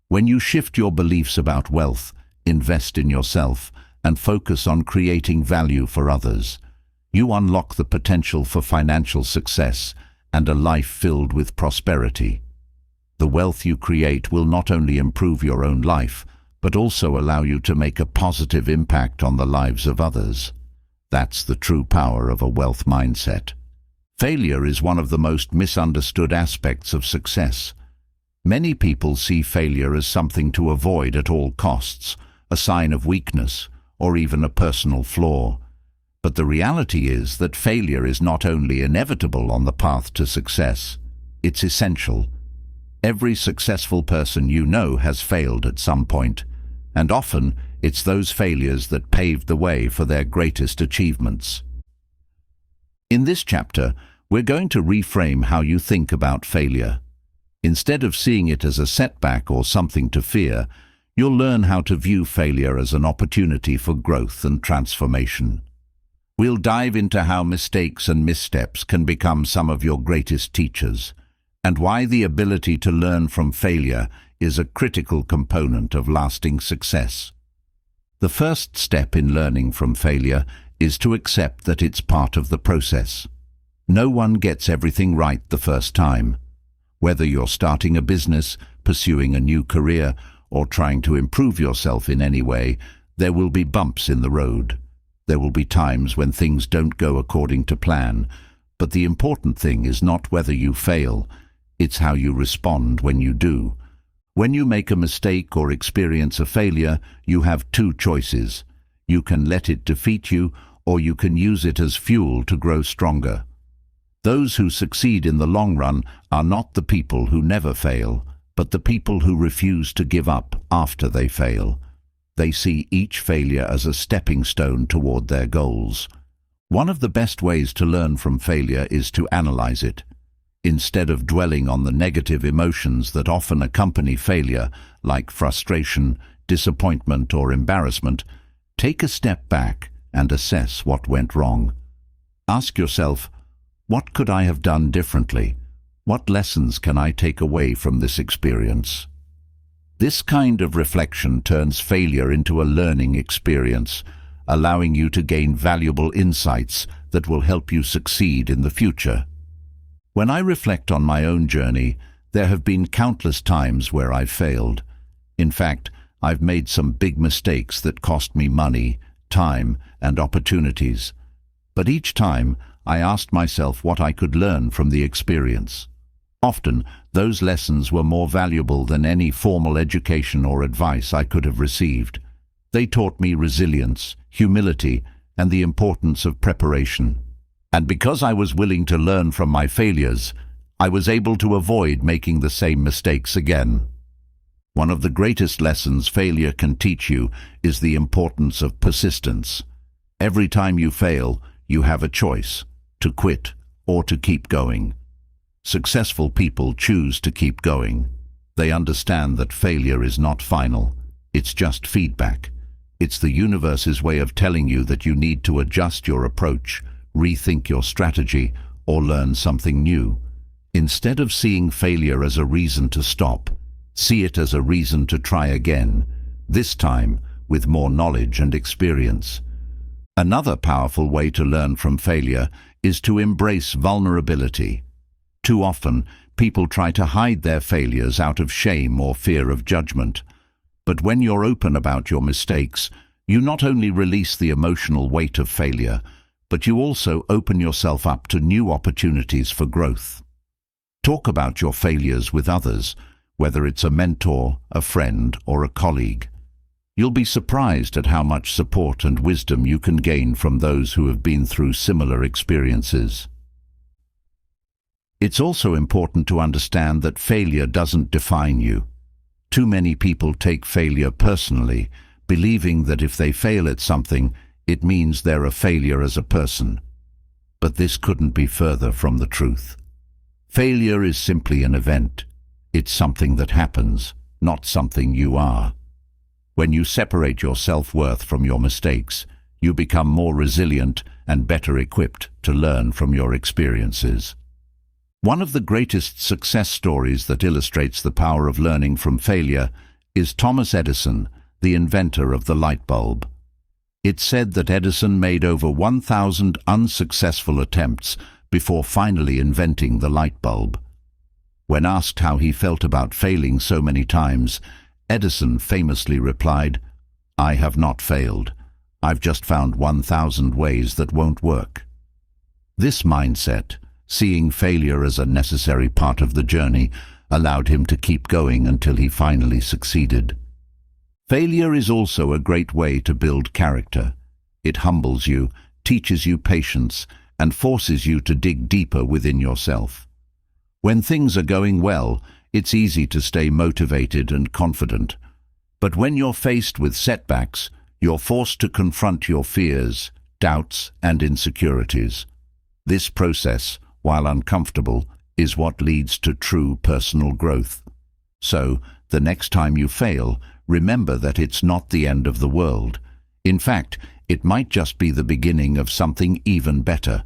S1: When you shift your beliefs about wealth, invest in yourself, and focus on creating value for others, you unlock the potential for financial success and a life filled with prosperity. The wealth you create will not only improve your own life, but also allow you to make a positive impact on the lives of others. That's the true power of a wealth mindset. Failure is one of the most misunderstood aspects of success. Many people see failure as something to avoid at all costs, a sign of weakness, or even a personal flaw. But the reality is that failure is not only inevitable on the path to success, it's essential. Every successful person you know has failed at some point, and often it's those failures that paved the way for their greatest achievements. In this chapter, we're going to reframe how you think about failure. Instead of seeing it as a setback or something to fear, you'll learn how to view failure as an opportunity for growth and transformation. We'll dive into how mistakes and missteps can become some of your greatest teachers, and why the ability to learn from failure is a critical component of lasting success. The first step in learning from failure is to accept that it's part of the process. No one gets everything right the first time. Whether you're starting a business, pursuing a new career, or trying to improve yourself in any way, there will be bumps in the road. There will be times when things don't go according to plan, but the important thing is not whether you fail, it's how you respond when you do. When you make a mistake or experience a failure, you have two choices. You can let it defeat you, or you can use it as fuel to grow stronger. Those who succeed in the long run are not the people who never fail, but the people who refuse to give up after they fail. They see each failure as a stepping stone toward their goals. One of the best ways to learn from failure is to analyze it. Instead of dwelling on the negative emotions that often accompany failure, like frustration, disappointment, or embarrassment, take a step back and assess what went wrong. Ask yourself, what could I have done differently? What lessons can I take away from this experience? This kind of reflection turns failure into a learning experience, allowing you to gain valuable insights that will help you succeed in the future. When I reflect on my own journey, there have been countless times where I've failed. In fact, I've made some big mistakes that cost me money, time, and opportunities. But each time, I asked myself what I could learn from the experience. Often, those lessons were more valuable than any formal education or advice I could have received. They taught me resilience, humility, and the importance of preparation. And because I was willing to learn from my failures, I was able to avoid making the same mistakes again. One of the greatest lessons failure can teach you is the importance of persistence. Every time you fail, you have a choice: to quit or to keep going. Successful people choose to keep going. They understand that failure is not final. It's just feedback. It's the universe's way of telling you that you need to adjust your approach, rethink your strategy, or learn something new. Instead of seeing failure as a reason to stop, see it as a reason to try again, this time with more knowledge and experience. Another powerful way to learn from failure is to embrace vulnerability. Too often, people try to hide their failures out of shame or fear of judgment. But when you're open about your mistakes, you not only release the emotional weight of failure, but you also open yourself up to new opportunities for growth. Talk about your failures with others, whether it's a mentor, a friend, or a colleague. You'll be surprised at how much support and wisdom you can gain from those who have been through similar experiences. It's also important to understand that failure doesn't define you. Too many people take failure personally, believing that if they fail at something, it means they're a failure as a person. But this couldn't be further from the truth. Failure is simply an event. It's something that happens, not something you are. When you separate your self-worth from your mistakes, you become more resilient and better equipped to learn from your experiences. One of the greatest success stories that illustrates the power of learning from failure is Thomas Edison, the inventor of the light bulb. It's said that Edison made over 1,000 unsuccessful attempts before finally inventing the light bulb. When asked how he felt about failing so many times, Edison famously replied, "I have not failed. I've just found 1,000 ways that won't work." This mindset, seeing failure as a necessary part of the journey, allowed him to keep going until he finally succeeded. Failure is also a great way to build character. It humbles you, teaches you patience, and forces you to dig deeper within yourself. When things are going well, it's easy to stay motivated and confident. But when you're faced with setbacks, you're forced to confront your fears, doubts, and insecurities. This process, while uncomfortable, is what leads to true personal growth. So, the next time you fail, remember that it's not the end of the world. In fact, it might just be the beginning of something even better.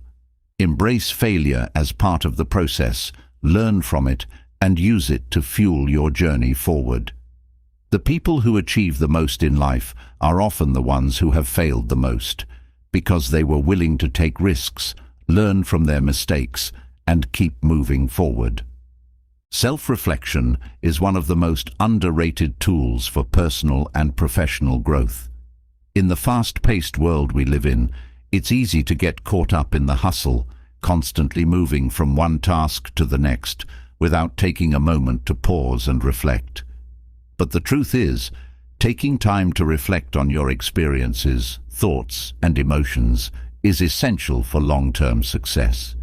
S1: Embrace failure as part of the process, learn from it, and use it to fuel your journey forward. The people who achieve the most in life are often the ones who have failed the most, because they were willing to take risks, learn from their mistakes, and keep moving forward. Self-reflection is one of the most underrated tools for personal and professional growth. In the fast-paced world we live in, it's easy to get caught up in the hustle, constantly moving from one task to the next, without taking a moment to pause and reflect. But the truth is, taking time to reflect on your experiences, thoughts, and emotions is essential for long-term success.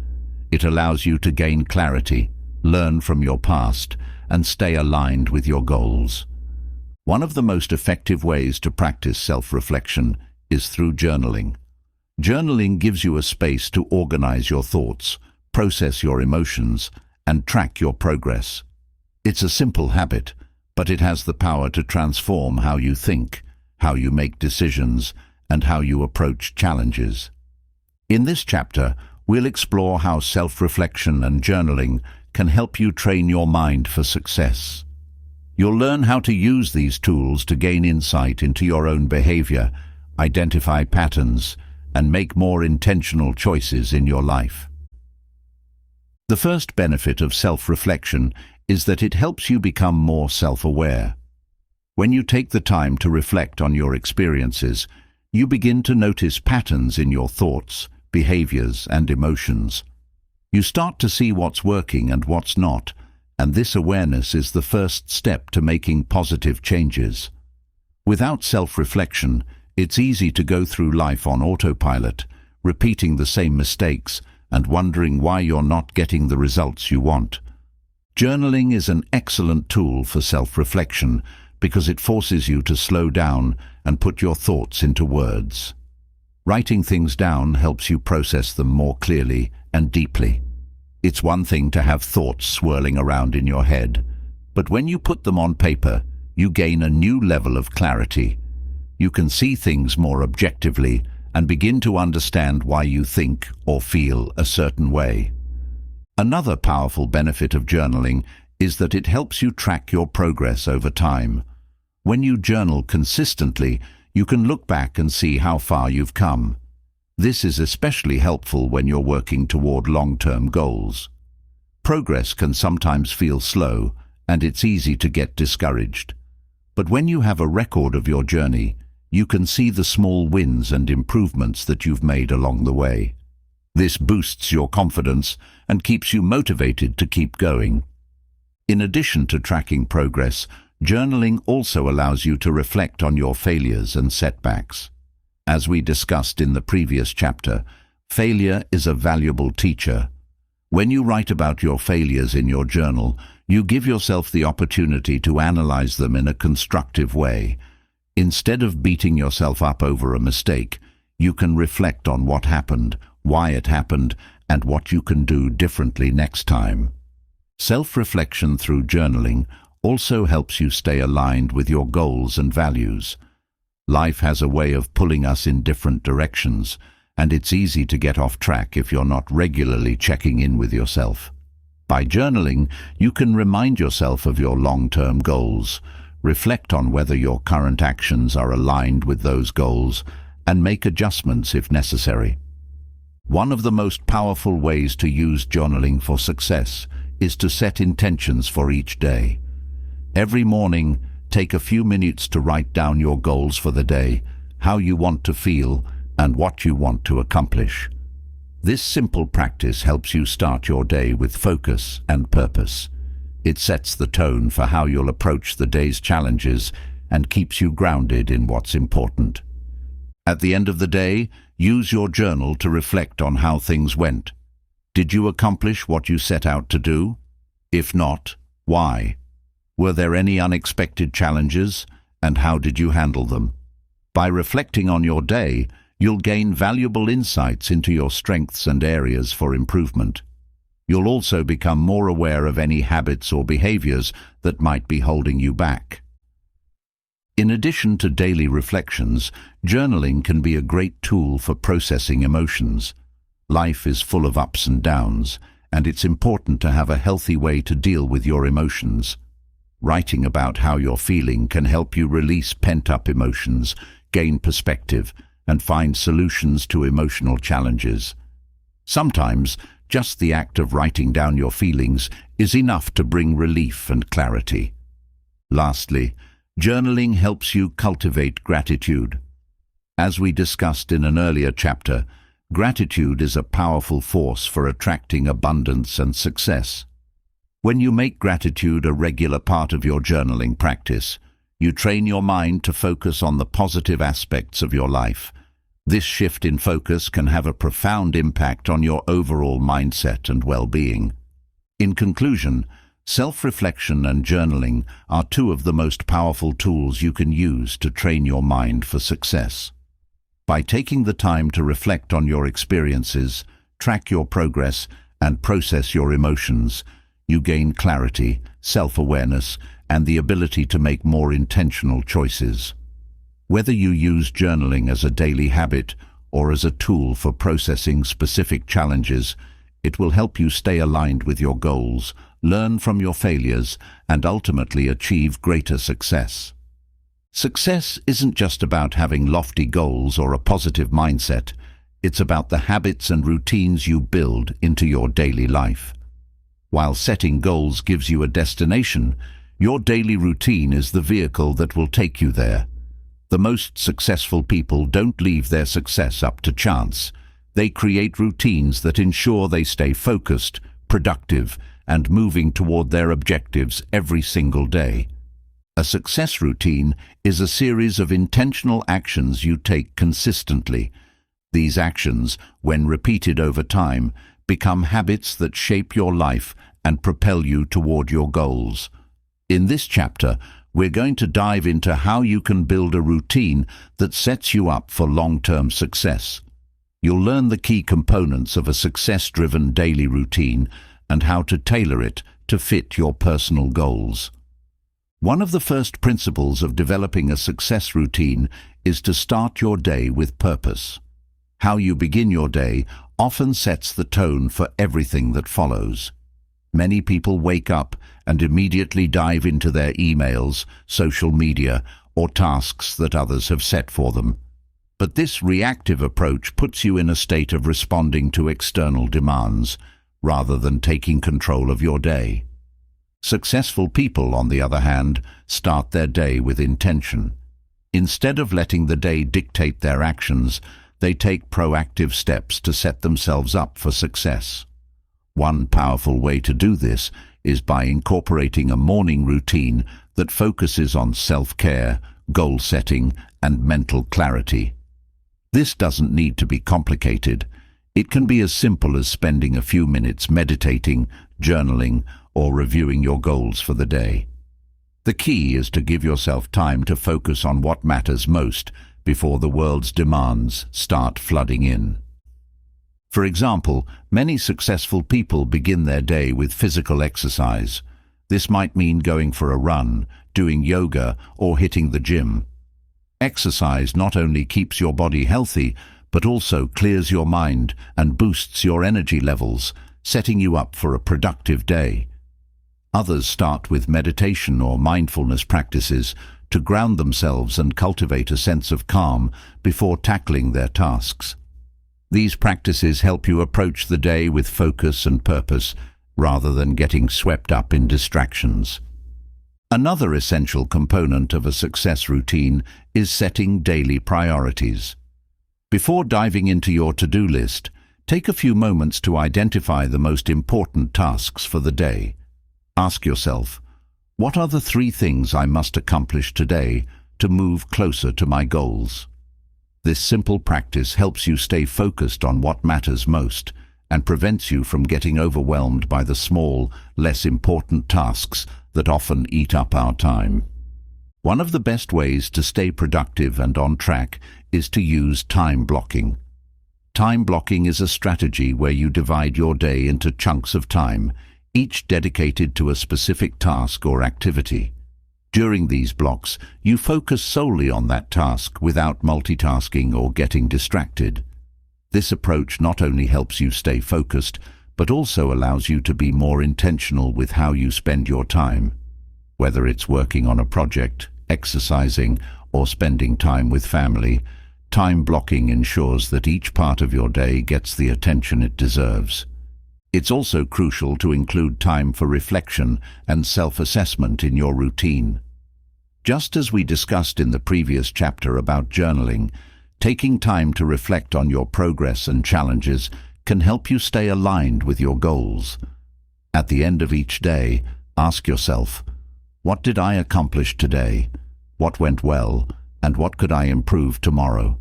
S1: It allows you to gain clarity, learn from your past, and stay aligned with your goals. One of the most effective ways to practice self-reflection is through journaling. Journaling gives you a space to organize your thoughts, process your emotions, and track your progress. It's a simple habit, but it has the power to transform how you think, how you make decisions, and how you approach challenges. In this chapter, we'll explore how self-reflection and journaling can help you train your mind for success. You'll learn how to use these tools to gain insight into your own behavior, identify patterns, and make more intentional choices in your life. The first benefit of self-reflection is that it helps you become more self-aware. When you take the time to reflect on your experiences, you begin to notice patterns in your thoughts, behaviors, and emotions. You start to see what's working and what's not, and this awareness is the first step to making positive changes. Without self-reflection, it's easy to go through life on autopilot, repeating the same mistakes and wondering why you're not getting the results you want. Journaling is an excellent tool for self-reflection because it forces you to slow down and put your thoughts into words. Writing things down helps you process them more clearly and deeply. It's one thing to have thoughts swirling around in your head, but when you put them on paper, you gain a new level of clarity. You can see things more objectively and begin to understand why you think or feel a certain way. Another powerful benefit of journaling is that it helps you track your progress over time. When you journal consistently, you can look back and see how far you've come. This is especially helpful when you're working toward long-term goals. Progress can sometimes feel slow, and it's easy to get discouraged. But when you have a record of your journey, you can see the small wins and improvements that you've made along the way. This boosts your confidence and keeps you motivated to keep going. In addition to tracking progress, journaling also allows you to reflect on your failures and setbacks. As we discussed in the previous chapter, failure is a valuable teacher. When you write about your failures in your journal, you give yourself the opportunity to analyze them in a constructive way. Instead of beating yourself up over a mistake, you can reflect on what happened, why it happened, and what you can do differently next time. Self-reflection through journaling also helps you stay aligned with your goals and values. Life has a way of pulling us in different directions, and it's easy to get off track if you're not regularly checking in with yourself. By journaling, you can remind yourself of your long-term goals, reflect on whether your current actions are aligned with those goals, and make adjustments if necessary. One of the most powerful ways to use journaling for success is to set intentions for each day. Every morning, take a few minutes to write down your goals for the day, how you want to feel, and what you want to accomplish. This simple practice helps you start your day with focus and purpose. It sets the tone for how you'll approach the day's challenges and keeps you grounded in what's important. At the end of the day, use your journal to reflect on how things went. Did you accomplish what you set out to do? If not, why? Were there any unexpected challenges, and how did you handle them? By reflecting on your day, you'll gain valuable insights into your strengths and areas for improvement. You'll also become more aware of any habits or behaviors that might be holding you back. In addition to daily reflections, journaling can be a great tool for processing emotions. Life is full of ups and downs, and it's important to have a healthy way to deal with your emotions. Writing about how you're feeling can help you release pent-up emotions, gain perspective, and find solutions to emotional challenges. Sometimes, just the act of writing down your feelings is enough to bring relief and clarity. Lastly, journaling helps you cultivate gratitude. As we discussed in an earlier chapter, gratitude is a powerful force for attracting abundance and success. When you make gratitude a regular part of your journaling practice, you train your mind to focus on the positive aspects of your life. This shift in focus can have a profound impact on your overall mindset and well-being. In conclusion, self-reflection and journaling are two of the most powerful tools you can use to train your mind for success. By taking the time to reflect on your experiences, track your progress, and process your emotions, you gain clarity, self-awareness, and the ability to make more intentional choices. Whether you use journaling as a daily habit or as a tool for processing specific challenges, it will help you stay aligned with your goals, learn from your failures, and ultimately achieve greater success. Success isn't just about having lofty goals or a positive mindset. It's about the habits and routines you build into your daily life. While setting goals gives you a destination, your daily routine is the vehicle that will take you there. The most successful people don't leave their success up to chance. They create routines that ensure they stay focused, productive, and moving toward their objectives every single day. A success routine is a series of intentional actions you take consistently. These actions, when repeated over time, become habits that shape your life and propel you toward your goals. In this chapter, we're going to dive into how you can build a routine that sets you up for long-term success. You'll learn the key components of a success-driven daily routine and how to tailor it to fit your personal goals. One of the first principles of developing a success routine is to start your day with purpose. How you begin your day often sets the tone for everything that follows. Many people wake up and immediately dive into their emails, social media, or tasks that others have set for them. But this reactive approach puts you in a state of responding to external demands, rather than taking control of your day. Successful people, on the other hand, start their day with intention. Instead of letting the day dictate their actions, they take proactive steps to set themselves up for success. One powerful way to do this is by incorporating a morning routine that focuses on self-care, goal setting, and mental clarity. This doesn't need to be complicated. It can be as simple as spending a few minutes meditating, journaling, or reviewing your goals for the day. The key is to give yourself time to focus on what matters most before the world's demands start flooding in. For example, many successful people begin their day with physical exercise. This might mean going for a run, doing yoga, or hitting the gym. Exercise not only keeps your body healthy, but also clears your mind and boosts your energy levels, setting you up for a productive day. Others start with meditation or mindfulness practices to ground themselves and cultivate a sense of calm before tackling their tasks. These practices help you approach the day with focus and purpose, rather than getting swept up in distractions. Another essential component of a success routine is setting daily priorities. Before diving into your to-do list, take a few moments to identify the most important tasks for the day. Ask yourself, what are the 3 things I must accomplish today to move closer to my goals? This simple practice helps you stay focused on what matters most and prevents you from getting overwhelmed by the small, less important tasks that often eat up our time. One of the best ways to stay productive and on track is to use time blocking. Time blocking is a strategy where you divide your day into chunks of time, each dedicated to a specific task or activity. During these blocks, you focus solely on that task without multitasking or getting distracted. This approach not only helps you stay focused, but also allows you to be more intentional with how you spend your time. Whether it's working on a project, exercising, or spending time with family, time blocking ensures that each part of your day gets the attention it deserves. It's also crucial to include time for reflection and self-assessment in your routine. Just as we discussed in the previous chapter about journaling, taking time to reflect on your progress and challenges can help you stay aligned with your goals. At the end of each day, ask yourself, what did I accomplish today? What went well? And what could I improve tomorrow?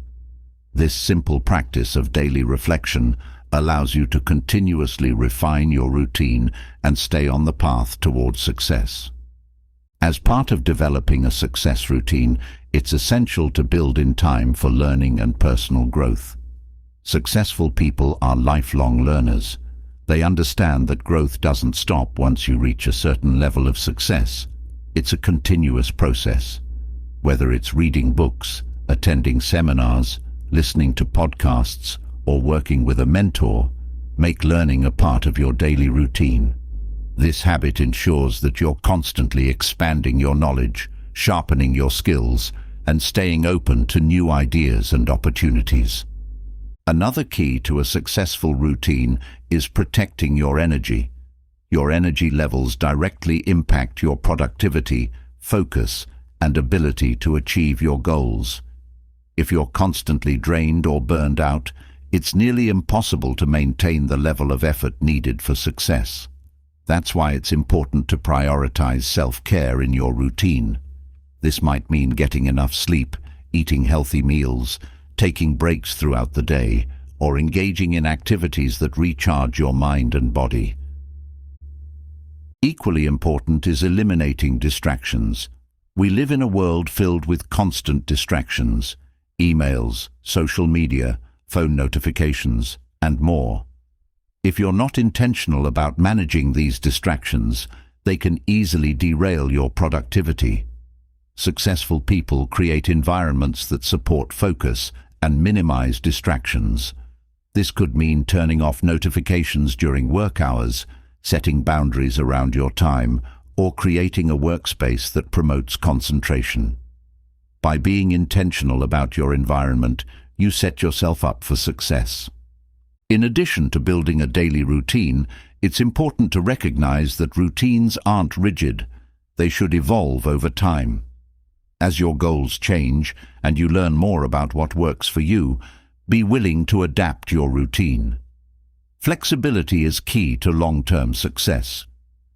S1: This simple practice of daily reflection allows you to continuously refine your routine and stay on the path towards success. As part of developing a success routine, it's essential to build in time for learning and personal growth. Successful people are lifelong learners. They understand that growth doesn't stop once you reach a certain level of success. It's a continuous process. Whether it's reading books, attending seminars, listening to podcasts, or working with a mentor, make learning a part of your daily routine. This habit ensures that you're constantly expanding your knowledge, sharpening your skills, and staying open to new ideas and opportunities. Another key to a successful routine is protecting your energy. Your energy levels directly impact your productivity, focus, and ability to achieve your goals. If you're constantly drained or burned out, it's nearly impossible to maintain the level of effort needed for success. That's why it's important to prioritize self-care in your routine. This might mean getting enough sleep, eating healthy meals, taking breaks throughout the day, or engaging in activities that recharge your mind and body. Equally important is eliminating distractions. We live in a world filled with constant distractions: emails, social media, phone notifications, and more. If you're not intentional about managing these distractions, they can easily derail your productivity. Successful people create environments that support focus and minimize distractions. This could mean turning off notifications during work hours, setting boundaries around your time, or creating a workspace that promotes concentration. By being intentional about your environment, you set yourself up for success. In addition to building a daily routine, it's important to recognize that routines aren't rigid. They should evolve over time. As your goals change and you learn more about what works for you, be willing to adapt your routine. Flexibility is key to long-term success.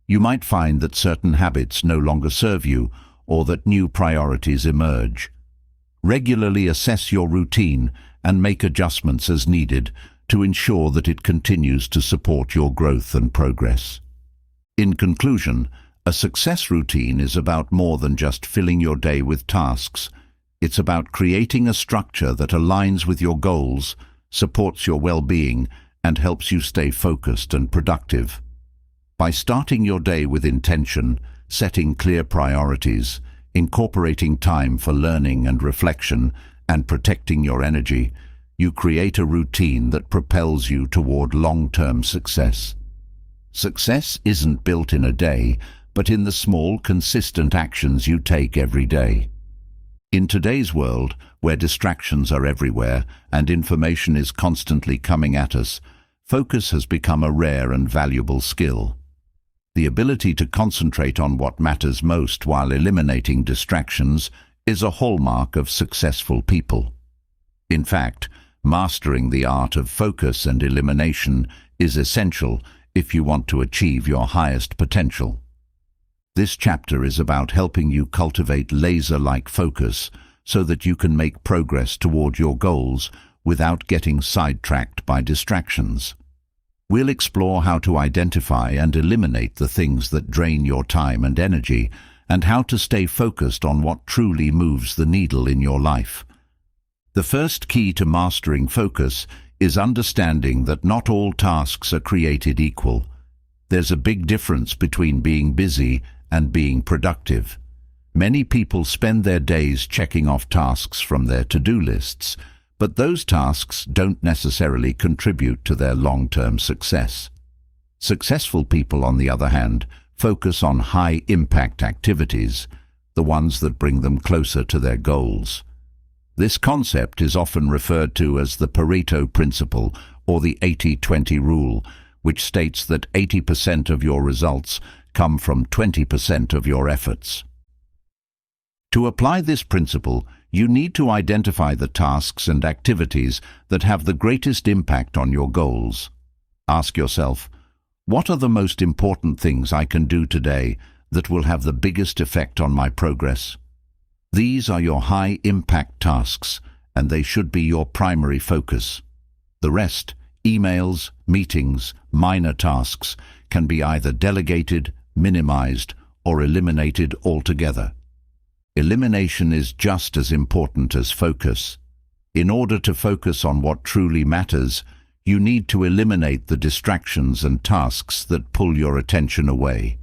S1: You might find that certain habits no longer serve you or that new priorities emerge. Regularly assess your routine and make adjustments as needed to ensure that it continues to support your growth and progress. In conclusion, a success routine is about more than just filling your day with tasks. It's about creating a structure that aligns with your goals, supports your well-being, and helps you stay focused and productive. By starting your day with intention, setting clear priorities, incorporating time for learning and reflection, and protecting your energy, you create a routine that propels you toward long-term success. Success isn't built in a day, but in the small, consistent actions you take every day. In today's world, where distractions are everywhere and information is constantly coming at us, focus has become a rare and valuable skill. The ability to concentrate on what matters most while eliminating distractions is a hallmark of successful people. In fact, mastering the art of focus and elimination is essential if you want to achieve your highest potential. This chapter is about helping you cultivate laser-like focus so that you can make progress toward your goals without getting sidetracked by distractions. We'll explore how to identify and eliminate the things that drain your time and energy, and how to stay focused on what truly moves the needle in your life. The first key to mastering focus is understanding that not all tasks are created equal. There's a big difference between being busy and being productive. Many people spend their days checking off tasks from their to-do lists, but those tasks don't necessarily contribute to their long-term success. Successful people, on the other hand, focus on high-impact activities, the ones that bring them closer to their goals. This concept is often referred to as the Pareto principle or the 80-20 rule, which states that 80% of your results come from 20% of your efforts. To apply this principle, you need to identify the tasks and activities that have the greatest impact on your goals. Ask yourself, what are the most important things I can do today that will have the biggest effect on my progress? These are your high-impact tasks, and they should be your primary focus. The rest, emails, meetings, minor tasks, can be either delegated, minimized, or eliminated altogether. Elimination is just as important as focus. In order to focus on what truly matters, you need to eliminate the distractions and tasks that pull your attention away.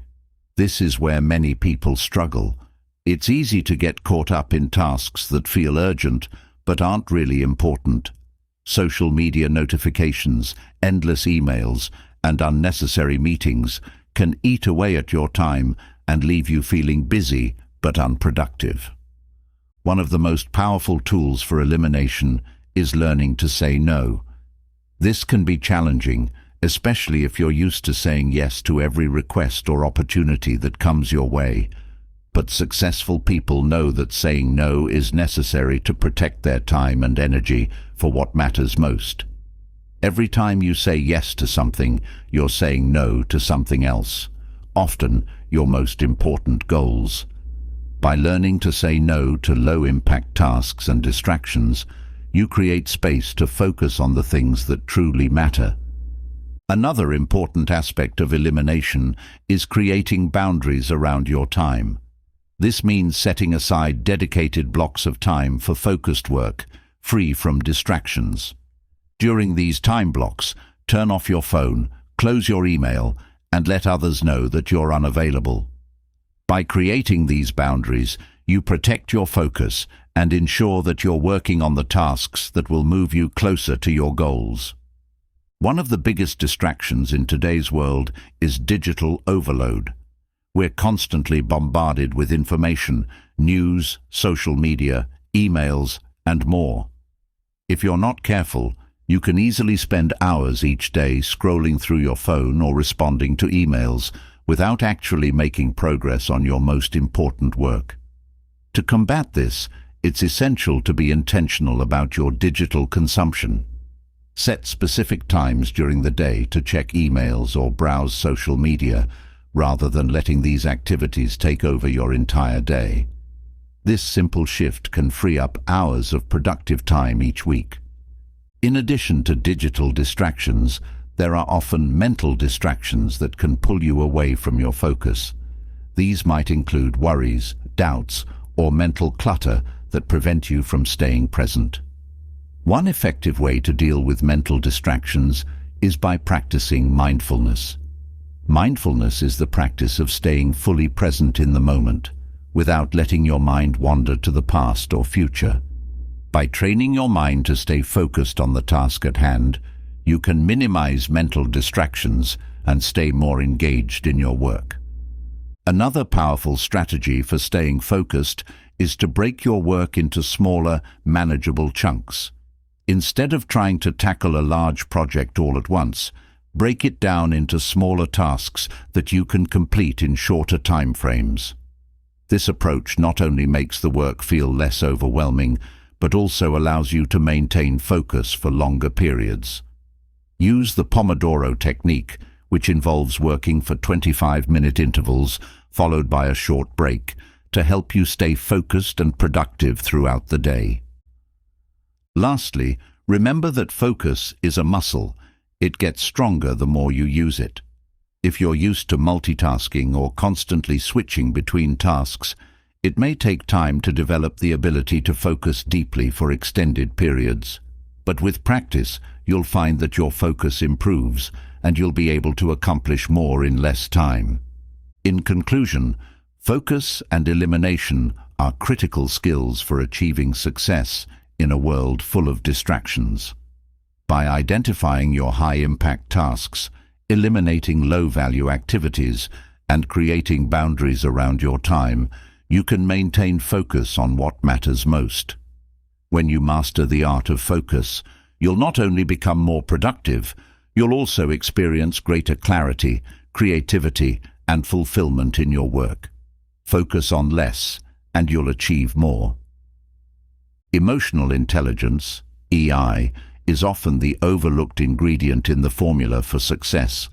S1: This is where many people struggle. It's easy to get caught up in tasks that feel urgent but aren't really important. Social media notifications, endless emails, and unnecessary meetings can eat away at your time and leave you feeling busy but unproductive. One of the most powerful tools for elimination is learning to say no. This can be challenging, especially if you're used to saying yes to every request or opportunity that comes your way. But successful people know that saying no is necessary to protect their time and energy for what matters most. Every time you say yes to something, you're saying no to something else, often your most important goals. By learning to say no to low-impact tasks and distractions, you create space to focus on the things that truly matter. Another important aspect of elimination is creating boundaries around your time. This means setting aside dedicated blocks of time for focused work, free from distractions. During these time blocks, turn off your phone, close your email, and let others know that you're unavailable. By creating these boundaries, you protect your focus and ensure that you're working on the tasks that will move you closer to your goals. One of the biggest distractions in today's world is digital overload. We're constantly bombarded with information, news, social media, emails, and more. If you're not careful, You can easily spend hours each day scrolling through your phone or responding to emails without actually making progress on your most important work. To combat this, it's essential to be intentional about your digital consumption. Set specific times during the day to check emails or browse social media, rather than letting these activities take over your entire day. This simple shift can free up hours of productive time each week. In addition to digital distractions, there are often mental distractions that can pull you away from your focus. These might include worries, doubts, or mental clutter that prevent you from staying present. One effective way to deal with mental distractions is by practicing mindfulness. Mindfulness is the practice of staying fully present in the moment, without letting your mind wander to the past or future. By training your mind to stay focused on the task at hand, you can minimize mental distractions and stay more engaged in your work. Another powerful strategy for staying focused is to break your work into smaller, manageable chunks. Instead of trying to tackle a large project all at once, break it down into smaller tasks that you can complete in shorter time frames. This approach not only makes the work feel less overwhelming, but also allows you to maintain focus for longer periods. Use the Pomodoro Technique, which involves working for 25-minute intervals followed by a short break, to help you stay focused and productive throughout the day. Lastly, remember that focus is a muscle. It gets stronger the more you use it. If you're used to multitasking or constantly switching between tasks, it may take time to develop the ability to focus deeply for extended periods. But with practice, you'll find that your focus improves and you'll be able to accomplish more in less time. In conclusion, focus and elimination are critical skills for achieving success in a world full of distractions. By identifying your high-impact tasks, eliminating low-value activities, and creating boundaries around your time, you can maintain focus on what matters most. When you master the art of focus, you'll not only become more productive, you'll also experience greater clarity, creativity, and fulfillment in your work. Focus on less, and you'll achieve more. Emotional intelligence, EI, is often the overlooked ingredient in the formula for success,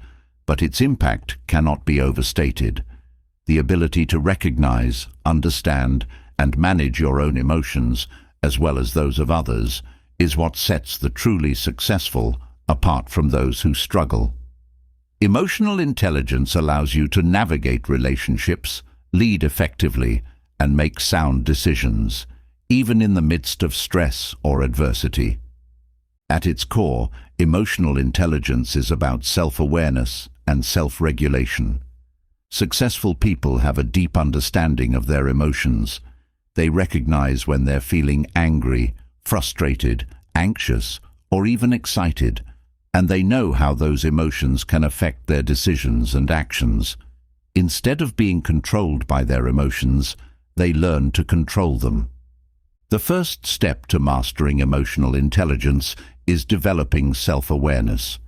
S1: but its impact cannot be overstated. The ability to recognize, understand, and manage your own emotions, as well as those of others, is what sets the truly successful apart from those who struggle. Emotional intelligence allows you to navigate relationships, lead effectively, and make sound decisions, even in the midst of stress or adversity. At its core, emotional intelligence is about self-awareness and self-regulation. Successful people have a deep understanding of their emotions. They recognize when they're feeling angry, frustrated, anxious, or even excited, and they know how those emotions can affect their decisions and actions. Instead of being controlled by their emotions, they learn to control them. The first step to mastering emotional intelligence is developing self-awareness.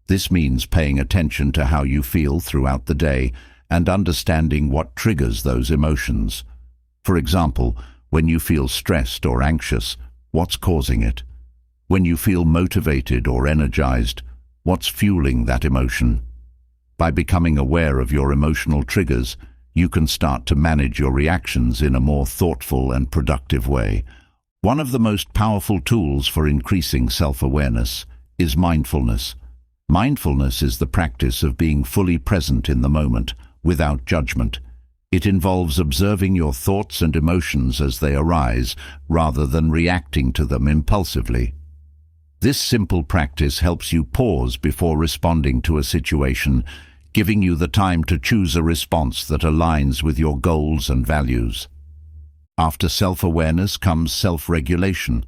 S1: This means paying attention to how you feel throughout the day and understanding what triggers those emotions. For example, when you feel stressed or anxious, what's causing it? When you feel motivated or energized, what's fueling that emotion? By becoming aware of your emotional triggers, you can start to manage your reactions in a more thoughtful and productive way. One of the most powerful tools for increasing self-awareness is mindfulness. Mindfulness is the practice of being fully present in the moment, without judgment. It involves observing your thoughts and emotions as they arise, rather than reacting to them impulsively. This simple practice helps you pause before responding to a situation, giving you the time to choose a response that aligns with your goals and values. After self-awareness comes self-regulation,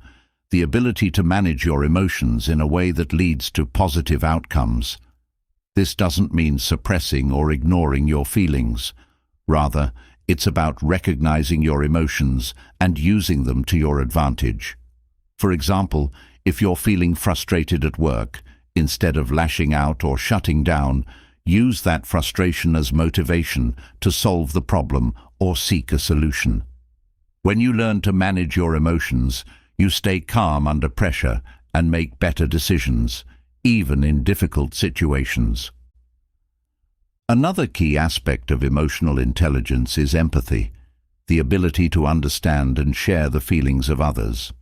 S1: the ability to manage your emotions in a way that leads to positive outcomes. This doesn't mean suppressing or ignoring your feelings. Rather, it's about recognizing your emotions and using them to your advantage. For example, If you're feeling frustrated at work, instead of lashing out or shutting down, use that frustration as motivation to solve the problem or seek a solution. When you learn to manage your emotions, you stay calm under pressure and make better decisions, even in difficult situations. Another key aspect of emotional intelligence is empathy, the ability to understand and share the feelings of others.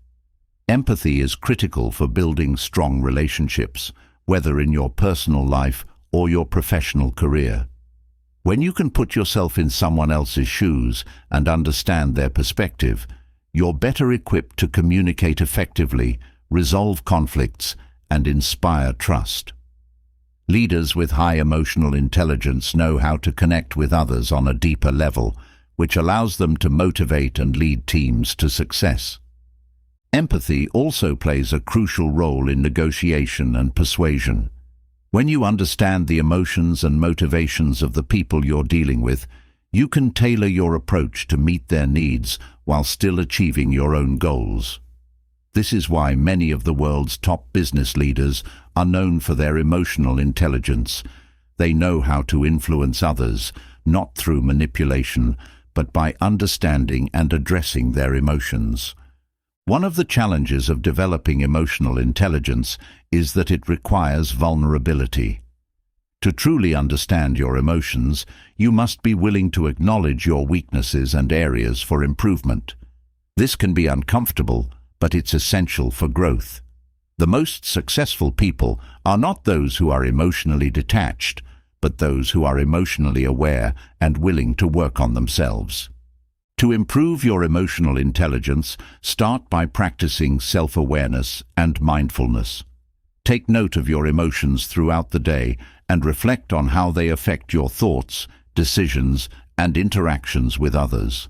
S1: Empathy is critical for building strong relationships, whether in your personal life or your professional career. When you can put yourself in someone else's shoes and understand their perspective, you're better equipped to communicate effectively, resolve conflicts, and inspire trust. Leaders with high emotional intelligence know how to connect with others on a deeper level, which allows them to motivate and lead teams to success. Empathy also plays a crucial role in negotiation and persuasion. When you understand the emotions and motivations of the people you're dealing with, you can tailor your approach to meet their needs while still achieving your own goals. This is why many of the world's top business leaders are known for their emotional intelligence. They know how to influence others, not through manipulation, but by understanding and addressing their emotions. One of the challenges of developing emotional intelligence is that it requires vulnerability. To truly understand your emotions, you must be willing to acknowledge your weaknesses and areas for improvement. This can be uncomfortable, but it's essential for growth. The most successful people are not those who are emotionally detached, but those who are emotionally aware and willing to work on themselves. To improve your emotional intelligence, start by practicing self-awareness and mindfulness. Take note of your emotions throughout the day and reflect on how they affect your thoughts, decisions, and interactions with others.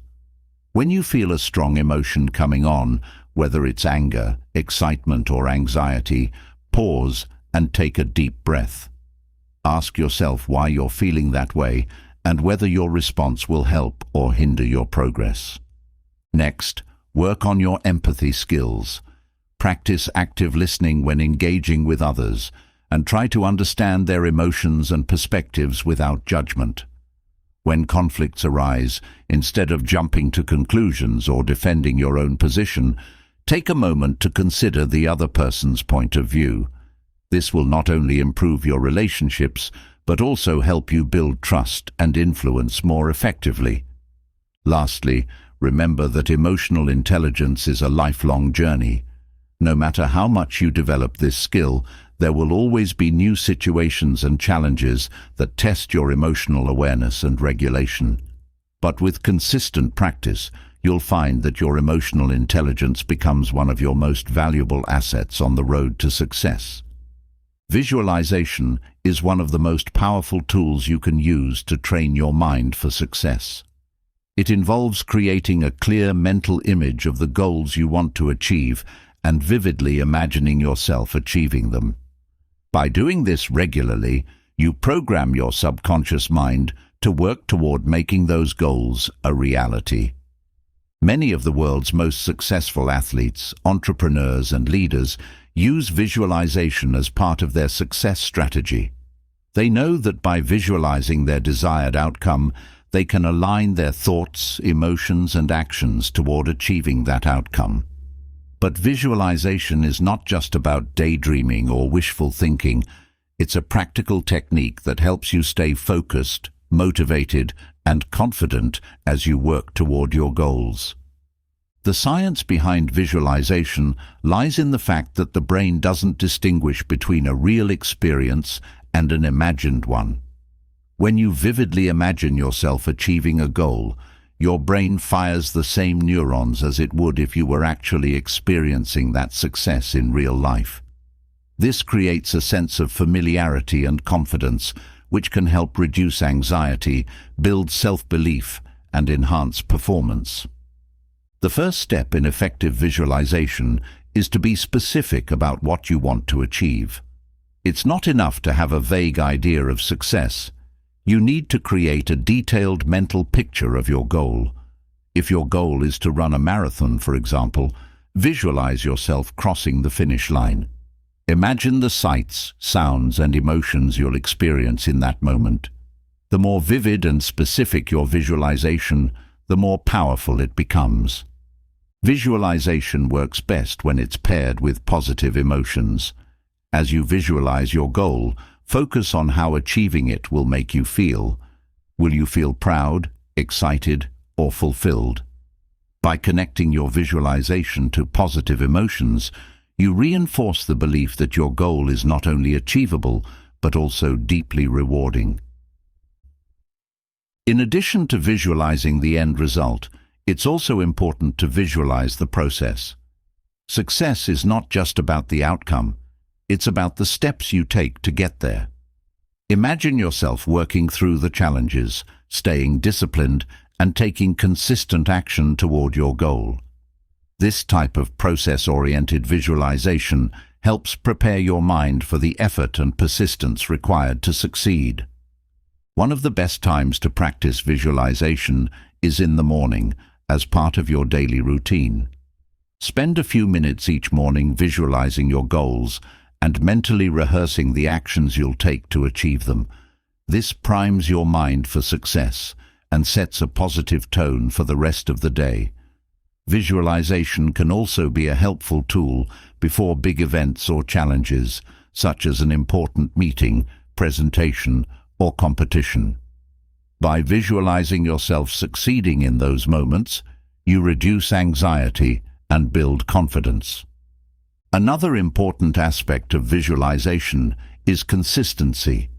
S1: When you feel a strong emotion coming on, whether it's anger, excitement, or anxiety, pause and take a deep breath. Ask yourself why you're feeling that way and whether your response will help or hinder your progress. Next, work on your empathy skills. Practice active listening when engaging with others, and try to understand their emotions and perspectives without judgment. When conflicts arise, instead of jumping to conclusions or defending your own position, take a moment to consider the other person's point of view. This will not only improve your relationships, but also help you build trust and influence more effectively. Lastly, remember that emotional intelligence is a lifelong journey. No matter how much you develop this skill, there will always be new situations and challenges that test your emotional awareness and regulation. But with consistent practice, you'll find that your emotional intelligence becomes one of your most valuable assets on the road to success. Visualization is one of the most powerful tools you can use to train your mind for success. It involves creating a clear mental image of the goals you want to achieve and vividly imagining yourself achieving them. By doing this regularly, you program your subconscious mind to work toward making those goals a reality. Many of the world's most successful athletes, entrepreneurs, and leaders use visualization as part of their success strategy. They know that by visualizing their desired outcome, they can align their thoughts, emotions, and actions toward achieving that outcome. But visualization is not just about daydreaming or wishful thinking. It's a practical technique that helps you stay focused, motivated, and confident as you work toward your goals. The science behind visualization lies in the fact that the brain doesn't distinguish between a real experience and an imagined one. When you vividly imagine yourself achieving a goal, your brain fires the same neurons as it would if you were actually experiencing that success in real life. This creates a sense of familiarity and confidence, which can help reduce anxiety, build self-belief, and enhance performance. The first step in effective visualization is to be specific about what you want to achieve. It's not enough to have a vague idea of success. You need to create a detailed mental picture of your goal. If your goal is to run a marathon, for example, visualize yourself crossing the finish line. Imagine the sights, sounds, and emotions you'll experience in that moment. The more vivid and specific your visualization, the more powerful it becomes. Visualization works best when it's paired with positive emotions. As you visualize your goal, focus on how achieving it will make you feel. Will you feel proud, excited, or fulfilled? By connecting your visualization to positive emotions, you reinforce the belief that your goal is not only achievable, but also deeply rewarding. In addition to visualizing the end result, it's also important to visualize the process. Success is not just about the outcome, it's about the steps you take to get there. Imagine yourself working through the challenges, staying disciplined, and taking consistent action toward your goal. This type of process-oriented visualization helps prepare your mind for the effort and persistence required to succeed. One of the best times to practice visualization is in the morning, as part of your daily routine. Spend a few minutes each morning visualizing your goals and mentally rehearsing the actions you'll take to achieve them. This primes your mind for success and sets a positive tone for the rest of the day. Visualization can also be a helpful tool before big events or challenges, such as an important meeting, presentation, or competition. By visualizing yourself succeeding in those moments, you reduce anxiety and build confidence. Another important aspect of visualization is consistency.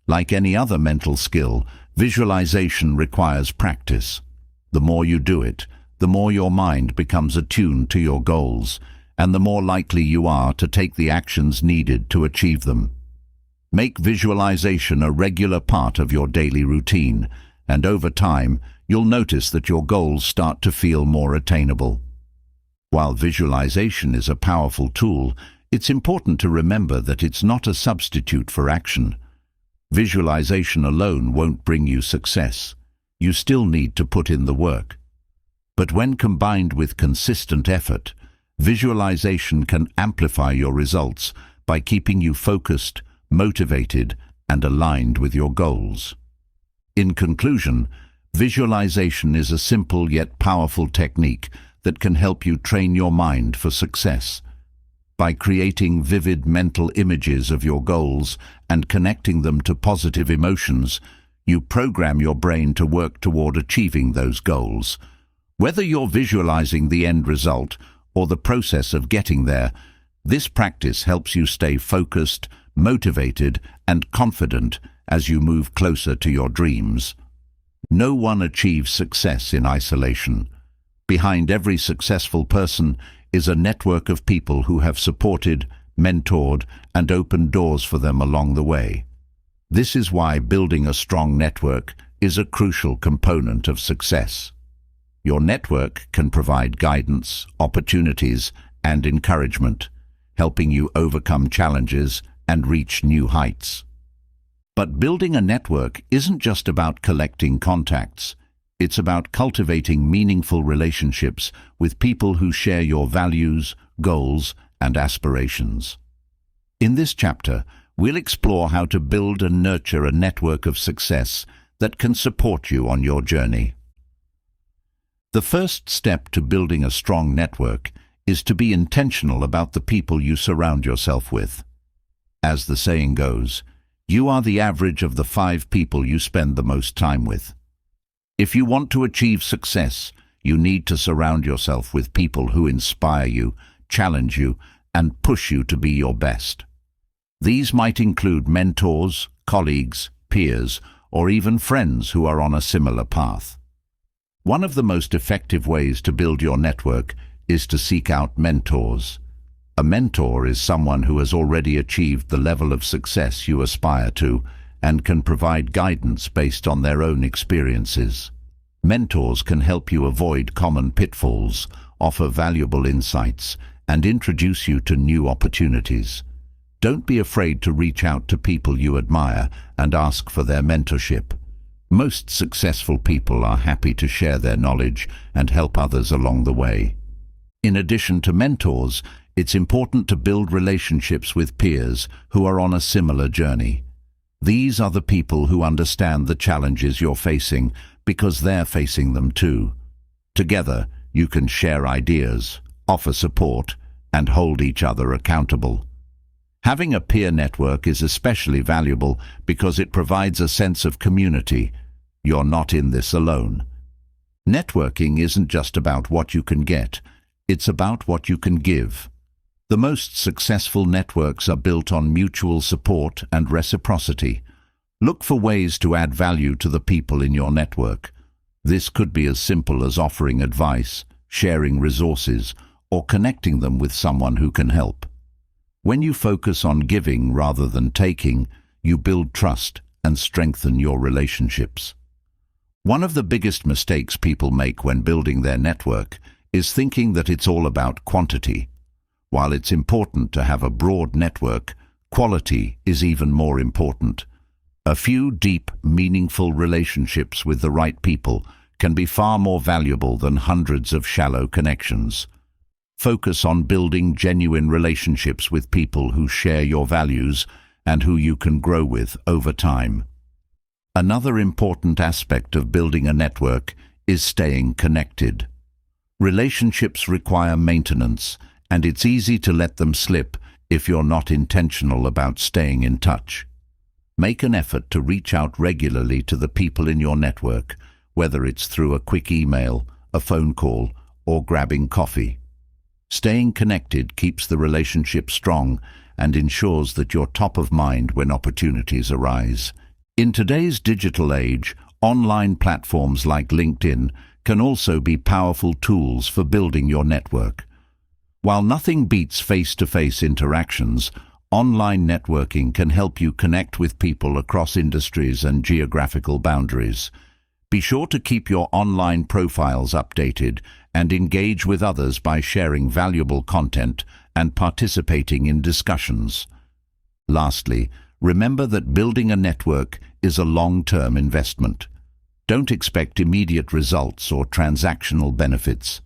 S1: Like any other mental skill, visualization requires practice. The more you do it, the more your mind becomes attuned to your goals, and the more likely you are to take the actions needed to achieve them. Make visualization a regular part of your daily routine, and over time, you'll notice that your goals start to feel more attainable. While visualization is a powerful tool, it's important to remember that it's not a substitute for action. Visualization alone won't bring you success. You still need to put in the work. But when combined with consistent effort, visualization can amplify your results by keeping you focused, motivated, and aligned with your goals. In conclusion, visualization is a simple yet powerful technique that can help you train your mind for success. By creating vivid mental images of your goals and connecting them to positive emotions, you program your brain to work toward achieving those goals. Whether you're visualizing the end result or the process of getting there, this practice helps you stay focused, motivated, and confident as you move closer to your dreams. No one achieves success in isolation. Behind every successful person is a network of people who have supported, mentored, and opened doors for them along the way. This is why building a strong network is a crucial component of success. Your network can provide guidance, opportunities, and encouragement, helping you overcome challenges and reach new heights. But building a network isn't just about collecting contacts. It's about cultivating meaningful relationships with people who share your values, goals, and aspirations. In this chapter, we'll explore how to build and nurture a network of success that can support you on your journey. The first step to building a strong network is to be intentional about the people you surround yourself with. As the saying goes, you are the average of the 5 people you spend the most time with. If you want to achieve success, you need to surround yourself with people who inspire you, challenge you, and push you to be your best. These might include mentors, colleagues, peers, or even friends who are on a similar path. One of the most effective ways to build your network is to seek out mentors. A mentor is someone who has already achieved the level of success you aspire to and can provide guidance based on their own experiences. Mentors can help you avoid common pitfalls, offer valuable insights, and introduce you to new opportunities. Don't be afraid to reach out to people you admire and ask for their mentorship. Most successful people are happy to share their knowledge and help others along the way. In addition to mentors, it's important to build relationships with peers who are on a similar journey. These are the people who understand the challenges you're facing because they're facing them too. Together, you can share ideas, offer support, and hold each other accountable. Having a peer network is especially valuable because it provides a sense of community. You're not in this alone. Networking isn't just about what you can get, it's about what you can give. The most successful networks are built on mutual support and reciprocity. Look for ways to add value to the people in your network. This could be as simple as offering advice, sharing resources, or connecting them with someone who can help. When you focus on giving rather than taking, you build trust and strengthen your relationships. One of the biggest mistakes people make when building their network is thinking that it's all about quantity. While it's important to have a broad network, quality is even more important. A few deep, meaningful relationships with the right people can be far more valuable than hundreds of shallow connections. Focus on building genuine relationships with people who share your values and who you can grow with over time. Another important aspect of building a network is staying connected. Relationships require maintenance, and it's easy to let them slip if you're not intentional about staying in touch. Make an effort to reach out regularly to the people in your network, whether it's through a quick email, a phone call, or grabbing coffee. Staying connected keeps the relationship strong and ensures that you're top of mind when opportunities arise. In today's digital age, online platforms like LinkedIn can also be powerful tools for building your network. While nothing beats face-to-face interactions, online networking can help you connect with people across industries and geographical boundaries. Be sure to keep your online profiles updated and engage with others by sharing valuable content and participating in discussions. Lastly, remember that building a network is a long-term investment. Don't expect immediate results or transactional benefits.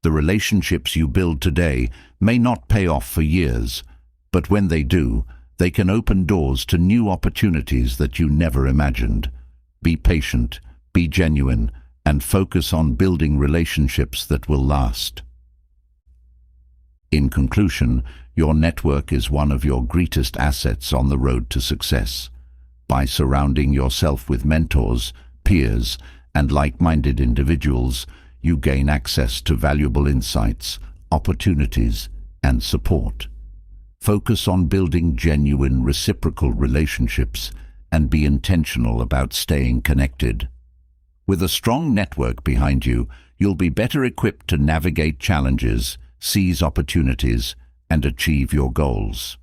S1: The relationships you build today may not pay off for years, but when they do, they can open doors to new opportunities that you never imagined. Be patient, be genuine, and focus on building relationships that will last. In conclusion, your network is one of your greatest assets on the road to success. By surrounding yourself with mentors, peers, and like-minded individuals, you gain access to valuable insights, opportunities, and support. Focus on building genuine reciprocal relationships and be intentional about staying connected. With a strong network behind you, you'll be better equipped to navigate challenges, seize opportunities, and achieve your goals.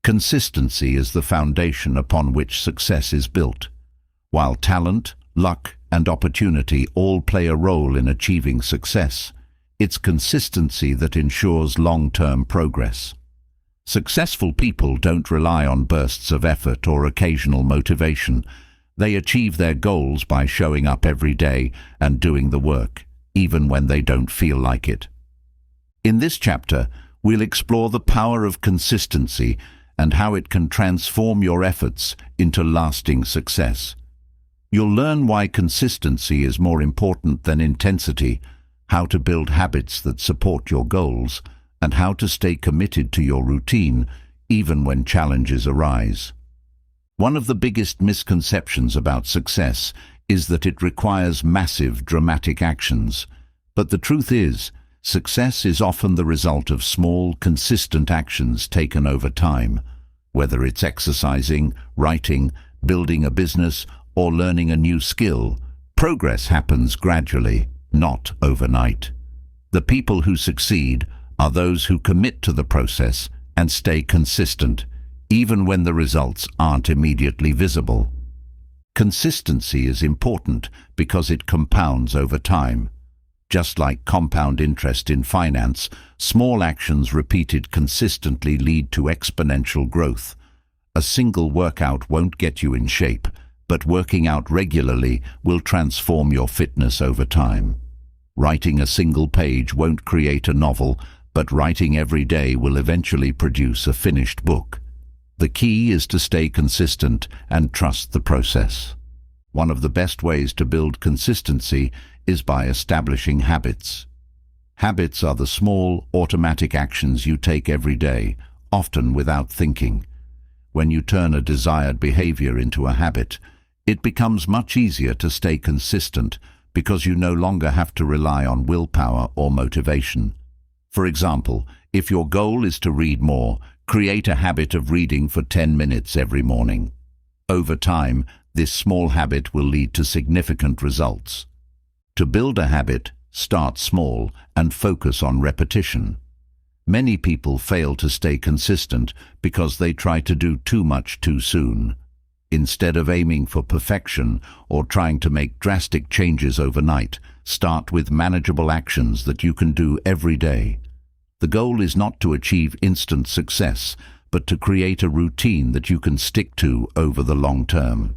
S1: Consistency is the foundation upon which success is built. While talent, luck, and opportunity all play a role in achieving success, it's consistency that ensures long-term progress. Successful people don't rely on bursts of effort or occasional motivation. They achieve their goals by showing up every day and doing the work, even when they don't feel like it. In this chapter, we'll explore the power of consistency and how it can transform your efforts into lasting success. You'll learn why consistency is more important than intensity, how to build habits that support your goals, and how to stay committed to your routine even when challenges arise. One of the biggest misconceptions about success is that it requires massive, dramatic actions. But the truth is, success is often the result of small, consistent actions taken over time. Whether it's exercising, writing, building a business, or learning a new skill, progress happens gradually, not overnight. The people who succeed are those who commit to the process and stay consistent, even when the results aren't immediately visible. Consistency is important because it compounds over time. Just like compound interest in finance, small actions repeated consistently lead to exponential growth. A single workout won't get you in shape, but working out regularly will transform your fitness over time. Writing a single page won't create a novel, but writing every day will eventually produce a finished book. The key is to stay consistent and trust the process. One of the best ways to build consistency is by establishing habits. Habits are the small, automatic actions you take every day, often without thinking. When you turn a desired behavior into a habit, it becomes much easier to stay consistent because you no longer have to rely on willpower or motivation. For example, if your goal is to read more, create a habit of reading for 10 minutes every morning. Over time, this small habit will lead to significant results. To build a habit, start small and focus on repetition. Many people fail to stay consistent because they try to do too much too soon. Instead of aiming for perfection or trying to make drastic changes overnight, start with manageable actions that you can do every day. The goal is not to achieve instant success, but to create a routine that you can stick to over the long term.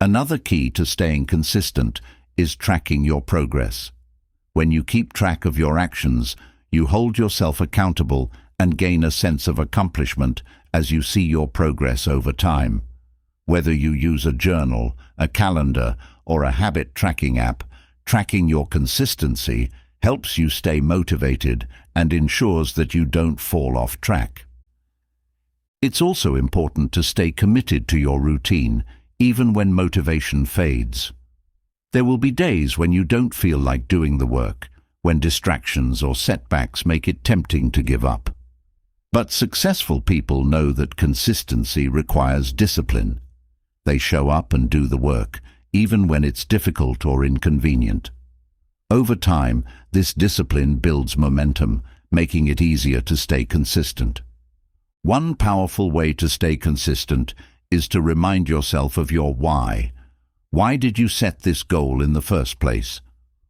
S1: Another key to staying consistent is tracking your progress. When you keep track of your actions, you hold yourself accountable and gain a sense of accomplishment as you see your progress over time. Whether you use a journal, a calendar, or a habit tracking app, tracking your consistency helps you stay motivated and ensures that you don't fall off track. It's also important to stay committed to your routine, even when motivation fades. There will be days when you don't feel like doing the work, when distractions or setbacks make it tempting to give up. But successful people know that consistency requires discipline. They show up and do the work, even when it's difficult or inconvenient. Over time, this discipline builds momentum, making it easier to stay consistent. One powerful way to stay consistent is to remind yourself of your why. Why did you set this goal in the first place?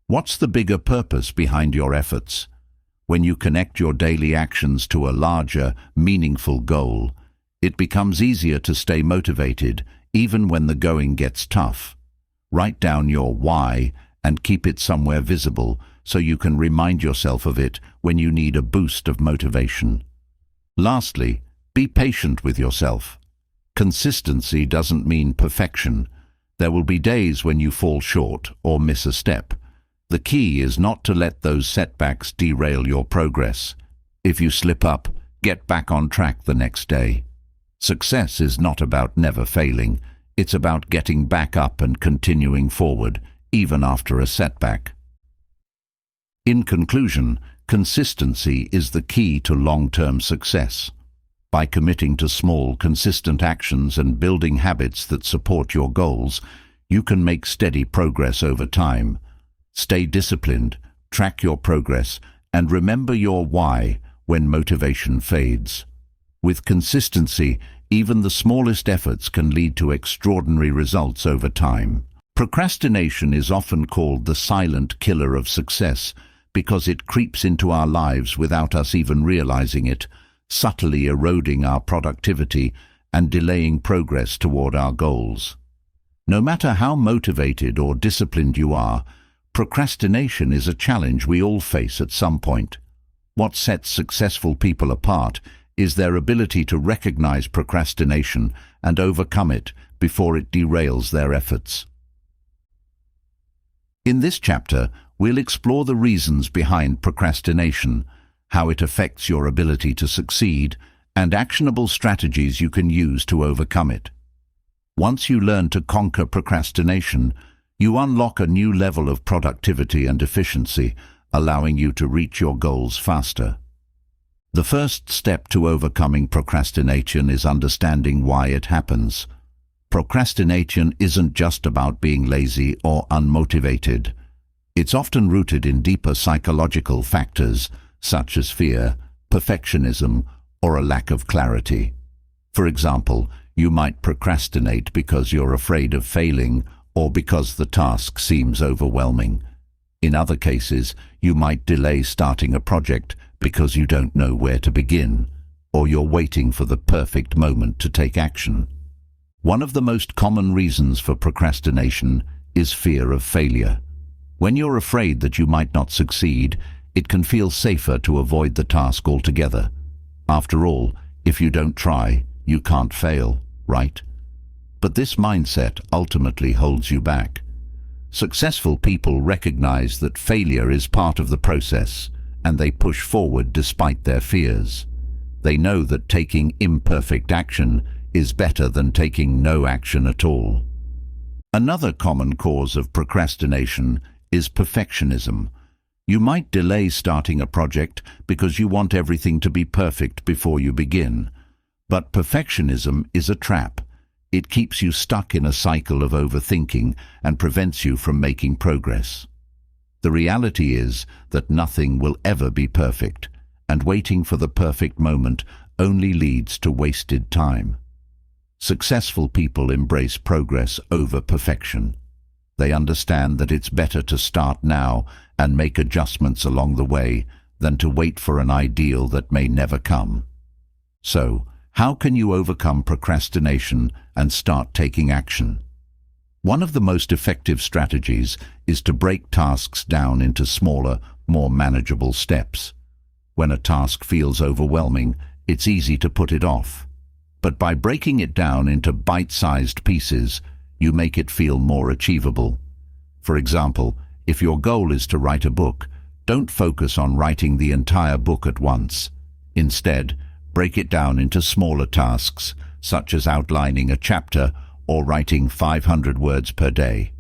S1: What's the bigger purpose behind your efforts? When you connect your daily actions to a larger, meaningful goal, it becomes easier to stay motivated even when the going gets tough. Write down your why and keep it somewhere visible so you can remind yourself of it when you need a boost of motivation. Lastly, be patient with yourself. Consistency doesn't mean perfection. There will be days when you fall short or miss a step. The key is not to let those setbacks derail your progress. If you slip up, get back on track the next day. Success is not about never failing. It's about getting back up and continuing forward, even after a setback. In conclusion, consistency is the key to long-term success. By committing to small, consistent actions and building habits that support your goals, you can make steady progress over time. Stay disciplined, track your progress, and remember your why when motivation fades. With consistency, even the smallest efforts can lead to extraordinary results over time. Procrastination is often called the silent killer of success because it creeps into our lives without us even realizing it, subtly eroding our productivity and delaying progress toward our goals. No matter how motivated or disciplined you are, procrastination is a challenge we all face at some point. What sets successful people apart is their ability to recognize procrastination and overcome it before it derails their efforts. In this chapter, we'll explore the reasons behind procrastination, how it affects your ability to succeed, and actionable strategies you can use to overcome it. Once you learn to conquer procrastination, you unlock a new level of productivity and efficiency, allowing you to reach your goals faster. The first step to overcoming procrastination is understanding why it happens. Procrastination isn't just about being lazy or unmotivated. It's often rooted in deeper psychological factors, such as fear, perfectionism, or a lack of clarity. For example, you might procrastinate because you're afraid of failing or because the task seems overwhelming. In other cases, you might delay starting a project because you don't know where to begin, or you're waiting for the perfect moment to take action. One of the most common reasons for procrastination is fear of failure. When you're afraid that you might not succeed, it can feel safer to avoid the task altogether. After all, if you don't try, you can't fail, right? But this mindset ultimately holds you back. Successful people recognize that failure is part of the process, and they push forward despite their fears. They know that taking imperfect action is better than taking no action at all. Another common cause of procrastination is perfectionism. You might delay starting a project because you want everything to be perfect before you begin. But perfectionism is a trap. It keeps you stuck in a cycle of overthinking and prevents you from making progress. The reality is that nothing will ever be perfect, and waiting for the perfect moment only leads to wasted time. Successful people embrace progress over perfection. They understand that it's better to start now and make adjustments along the way than to wait for an ideal that may never come. So, how can you overcome procrastination and start taking action? One of the most effective strategies is to break tasks down into smaller, more manageable steps. When a task feels overwhelming, it's easy to put it off. But by breaking it down into bite-sized pieces, you make it feel more achievable. For example, if your goal is to write a book, don't focus on writing the entire book at once. Instead, break it down into smaller tasks, such as outlining a chapter or writing 500 words per day.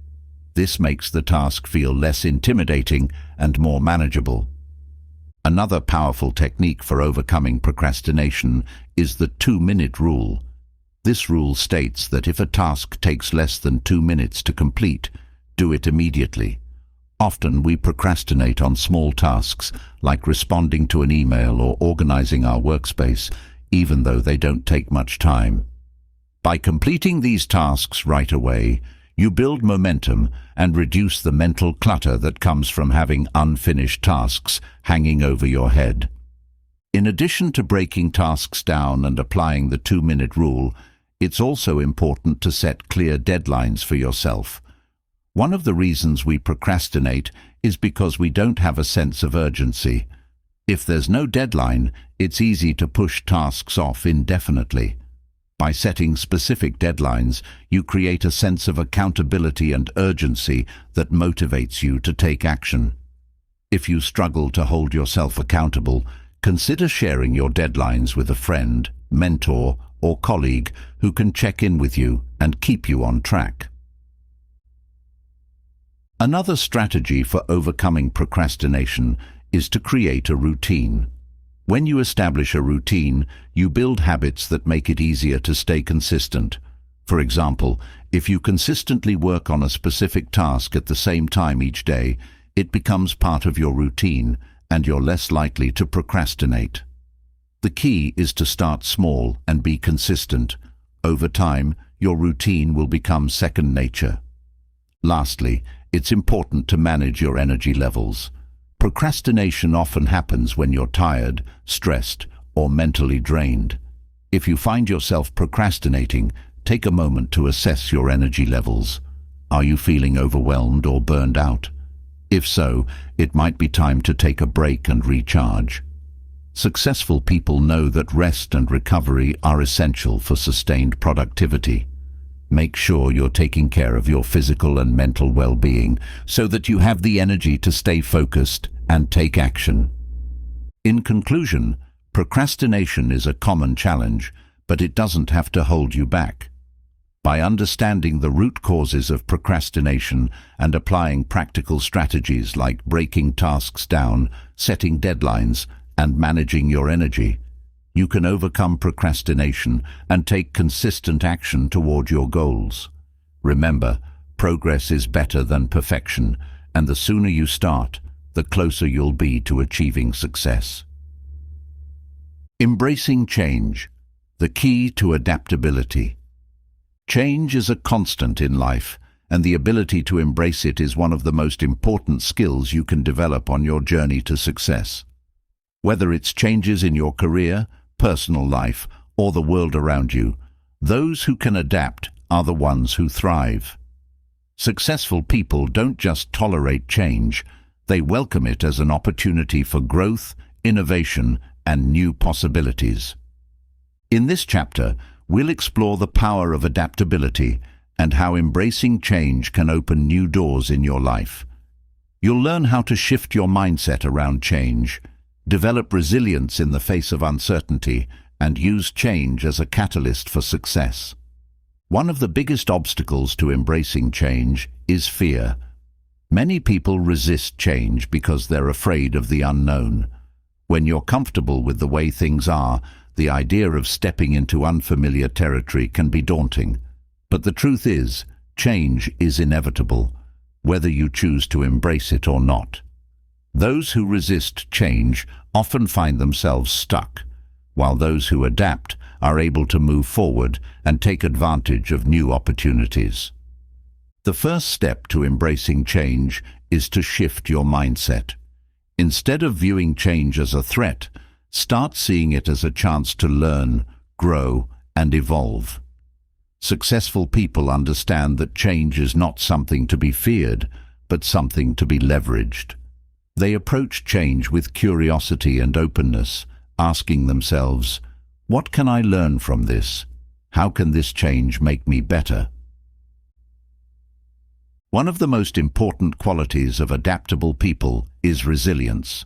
S1: This makes the task feel less intimidating and more manageable. Another powerful technique for overcoming procrastination is the 2-minute rule. This rule states that if a task takes less than 2 minutes to complete, do it immediately. Often we procrastinate on small tasks like responding to an email or organizing our workspace, even though they don't take much time. By completing these tasks right away, you build momentum and reduce the mental clutter that comes from having unfinished tasks hanging over your head. In addition to breaking tasks down and applying the 2-minute rule, it's also important to set clear deadlines for yourself. One of the reasons we procrastinate is because we don't have a sense of urgency. If there's no deadline, it's easy to push tasks off indefinitely. By setting specific deadlines, you create a sense of accountability and urgency that motivates you to take action. If you struggle to hold yourself accountable, consider sharing your deadlines with a friend, mentor, or colleague who can check in with you and keep you on track. Another strategy for overcoming procrastination is to create a routine. When you establish a routine, you build habits that make it easier to stay consistent. For example, if you consistently work on a specific task at the same time each day, it becomes part of your routine and you're less likely to procrastinate. The key is to start small and be consistent. Over time, your routine will become second nature. Lastly, it's important to manage your energy levels. Procrastination often happens when you're tired, stressed, or mentally drained. If you find yourself procrastinating, take a moment to assess your energy levels. Are you feeling overwhelmed or burned out? If so, it might be time to take a break and recharge. Successful people know that rest and recovery are essential for sustained productivity. Make sure you're taking care of your physical and mental well-being so that you have the energy to stay focused and take action. In conclusion, procrastination is a common challenge, but it doesn't have to hold you back. By understanding the root causes of procrastination and applying practical strategies like breaking tasks down, setting deadlines, and managing your energy, you can overcome procrastination and take consistent action toward your goals. Remember, progress is better than perfection, and the sooner you start, the closer you'll be to achieving success. Embracing change, the key to adaptability. Change is a constant in life, and the ability to embrace it is one of the most important skills you can develop on your journey to success. Whether it's changes in your career, personal life, or the world around you, those who can adapt are the ones who thrive. Successful people don't just tolerate change, they welcome it as an opportunity for growth, innovation, and new possibilities. In this chapter, we'll explore the power of adaptability and how embracing change can open new doors in your life. You'll learn how to shift your mindset around change, develop resilience in the face of uncertainty, and use change as a catalyst for success. One of the biggest obstacles to embracing change is fear. Many people resist change because they're afraid of the unknown. When you're comfortable with the way things are, the idea of stepping into unfamiliar territory can be daunting. But the truth is, change is inevitable, whether you choose to embrace it or not. Those who resist change often find themselves stuck, while those who adapt are able to move forward and take advantage of new opportunities. The first step to embracing change is to shift your mindset. Instead of viewing change as a threat, start seeing it as a chance to learn, grow, and evolve. Successful people understand that change is not something to be feared, but something to be leveraged. They approach change with curiosity and openness, asking themselves, "What can I learn from this? How can this change make me better?" One of the most important qualities of adaptable people is resilience.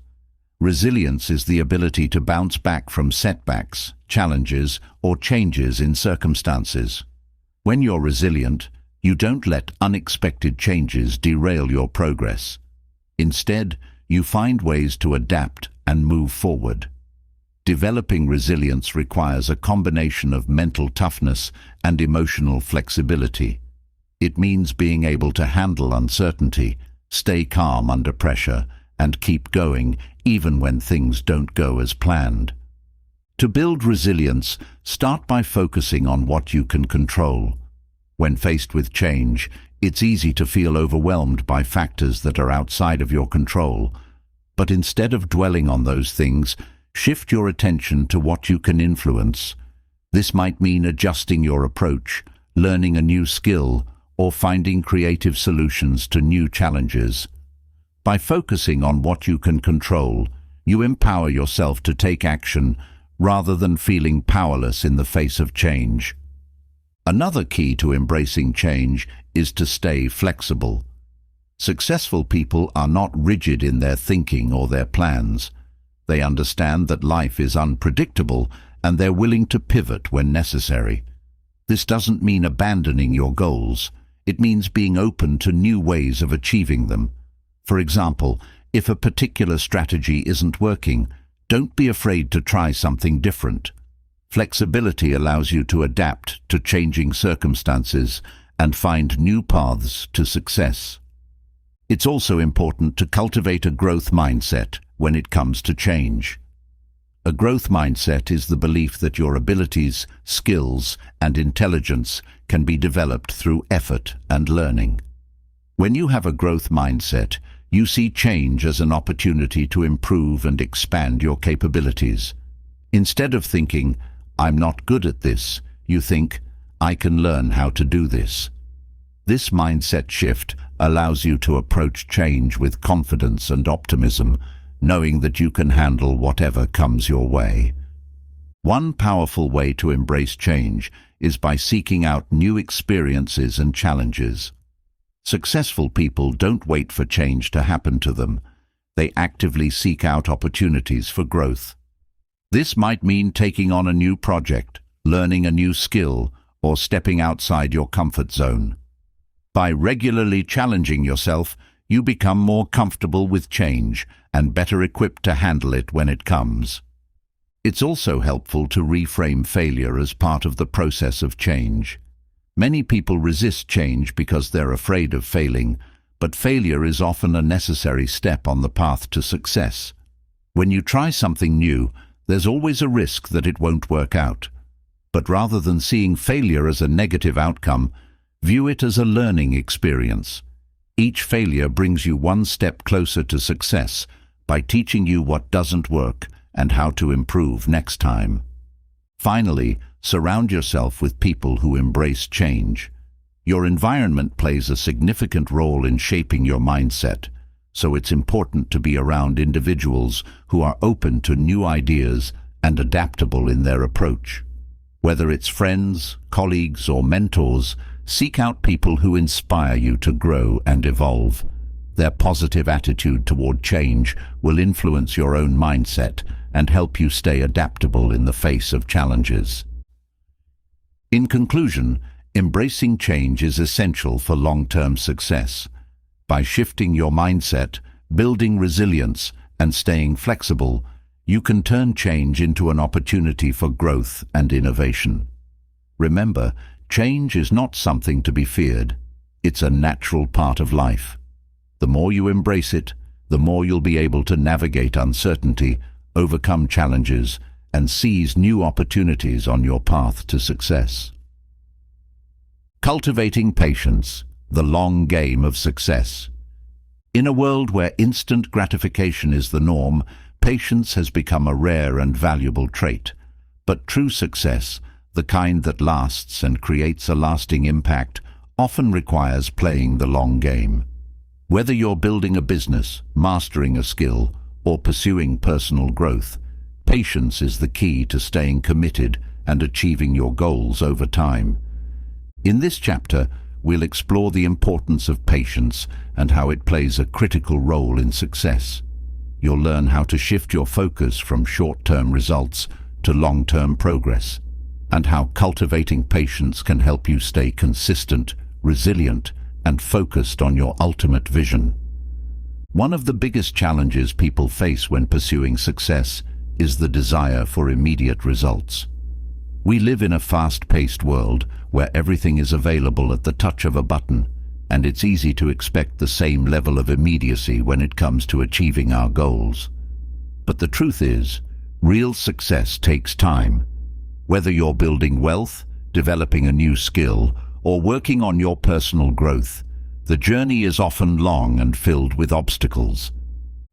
S1: Resilience is the ability to bounce back from setbacks, challenges, or changes in circumstances. When you're resilient, you don't let unexpected changes derail your progress. Instead, you find ways to adapt and move forward. Developing resilience requires a combination of mental toughness and emotional flexibility. It means being able to handle uncertainty, stay calm under pressure, and keep going even when things don't go as planned. To build resilience, start by focusing on what you can control. When faced with change, it's easy to feel overwhelmed by factors that are outside of your control. But instead of dwelling on those things, shift your attention to what you can influence. This might mean adjusting your approach, learning a new skill, or finding creative solutions to new challenges. By focusing on what you can control, you empower yourself to take action rather than feeling powerless in the face of change. Another key to embracing change is to stay flexible. Successful people are not rigid in their thinking or their plans. They understand that life is unpredictable and they're willing to pivot when necessary. This doesn't mean abandoning your goals. It means being open to new ways of achieving them. For example, if a particular strategy isn't working, don't be afraid to try something different. Flexibility allows you to adapt to changing circumstances and find new paths to success. It's also important to cultivate a growth mindset when it comes to change. A growth mindset is the belief that your abilities, skills, and intelligence can be developed through effort and learning. When you have a growth mindset, you see change as an opportunity to improve and expand your capabilities. Instead of thinking, "I'm not good at this," you think, "I can learn how to do this." This mindset shift allows you to approach change with confidence and optimism, knowing that you can handle whatever comes your way. One powerful way to embrace change is by seeking out new experiences and challenges. Successful people don't wait for change to happen to them. They actively seek out opportunities for growth. This might mean taking on a new project, learning a new skill, or stepping outside your comfort zone. By regularly challenging yourself, you become more comfortable with change and better equipped to handle it when it comes. It's also helpful to reframe failure as part of the process of change. Many people resist change because they're afraid of failing, but failure is often a necessary step on the path to success. When you try something new, there's always a risk that it won't work out. But rather than seeing failure as a negative outcome, view it as a learning experience. Each failure brings you one step closer to success by teaching you what doesn't work and how to improve next time. Finally, surround yourself with people who embrace change. Your environment plays a significant role in shaping your mindset, so it's important to be around individuals who are open to new ideas and adaptable in their approach. Whether it's friends, colleagues, or mentors, seek out people who inspire you to grow and evolve. Their positive attitude toward change will influence your own mindset and help you stay adaptable in the face of challenges. In conclusion, embracing change is essential for long-term success. By shifting your mindset, building resilience, and staying flexible, you can turn change into an opportunity for growth and innovation. Remember, change is not something to be feared. It's a natural part of life. The more you embrace it, the more you'll be able to navigate uncertainty, overcome challenges, and seize new opportunities on your path to success. Cultivating patience, the long game of success. In a world where instant gratification is the norm, patience has become a rare and valuable trait. But true success, the kind that lasts and creates a lasting impact, often requires playing the long game. Whether you're building a business, mastering a skill, or pursuing personal growth, patience is the key to staying committed and achieving your goals over time. In this chapter, we'll explore the importance of patience and how it plays a critical role in success. You'll learn how to shift your focus from short-term results to long-term progress, and how cultivating patience can help you stay consistent, resilient, and focused on your ultimate vision. One of the biggest challenges people face when pursuing success is the desire for immediate results. We live in a fast-paced world where everything is available at the touch of a button, and it's easy to expect the same level of immediacy when it comes to achieving our goals. But the truth is, real success takes time. Whether you're building wealth, developing a new skill, or working on your personal growth, the journey is often long and filled with obstacles.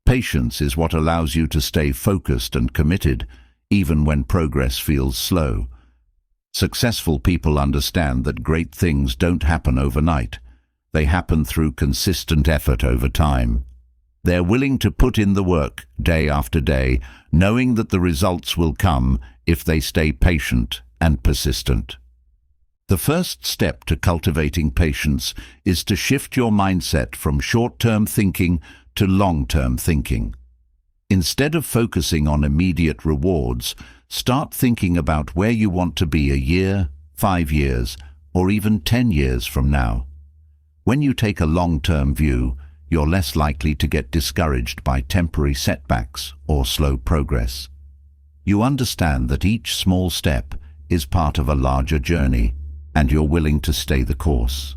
S1: Patience is what allows you to stay focused and committed, even when progress feels slow. Successful people understand that great things don't happen overnight. They happen through consistent effort over time. They're willing to put in the work day after day, knowing that the results will come if they stay patient and persistent. The first step to cultivating patience is to shift your mindset from short-term thinking to long-term thinking. Instead of focusing on immediate rewards, start thinking about where you want to be a year, 5 years, or even 10 years from now. When you take a long-term view, you're less likely to get discouraged by temporary setbacks or slow progress. You understand that each small step is part of a larger journey, and you're willing to stay the course.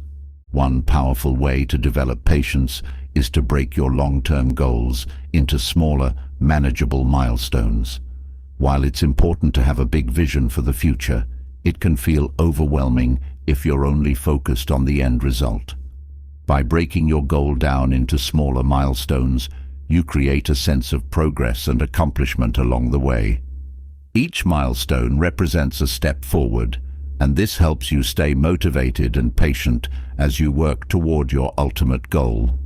S1: One powerful way to develop patience is to break your long-term goals into smaller, manageable milestones. While it's important to have a big vision for the future, it can feel overwhelming if you're only focused on the end result. By breaking your goal down into smaller milestones, you create a sense of progress and accomplishment along the way. Each milestone represents a step forward, and this helps you stay motivated and patient as you work toward your ultimate goal.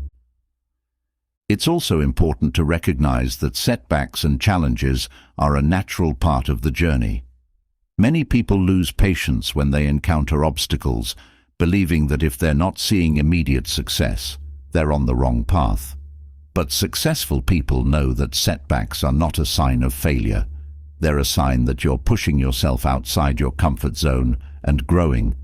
S1: It's also important to recognize that setbacks and challenges are a natural part of the journey. Many people lose patience when they encounter obstacles, believing that if they're not seeing immediate success, they're on the wrong path. But successful people know that setbacks are not a sign of failure. They're a sign that you're pushing yourself outside your comfort zone and growing.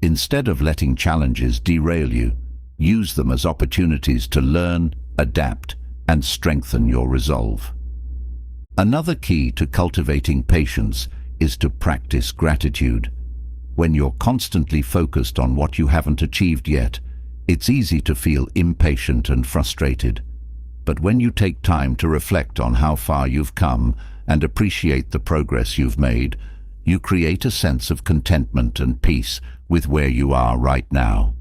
S1: Instead of letting challenges derail you, use them as opportunities to learn, adapt, and strengthen your resolve. Another key to cultivating patience is to practice gratitude. When you're constantly focused on what you haven't achieved yet, it's easy to feel impatient and frustrated. But when you take time to reflect on how far you've come and appreciate the progress you've made, you create a sense of contentment and peace with where you are right now.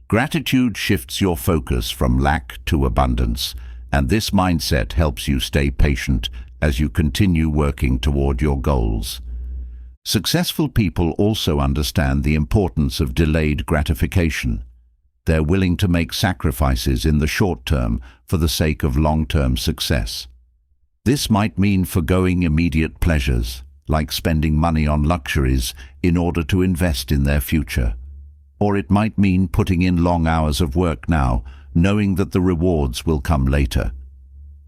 S1: Gratitude shifts your focus from lack to abundance, and this mindset helps you stay patient as you continue working toward your goals. Successful people also understand the importance of delayed gratification. They're willing to make sacrifices in the short term for the sake of long-term success. This might mean forgoing immediate pleasures, like spending money on luxuries in order to invest in their future. Or it might mean putting in long hours of work now, knowing that the rewards will come later.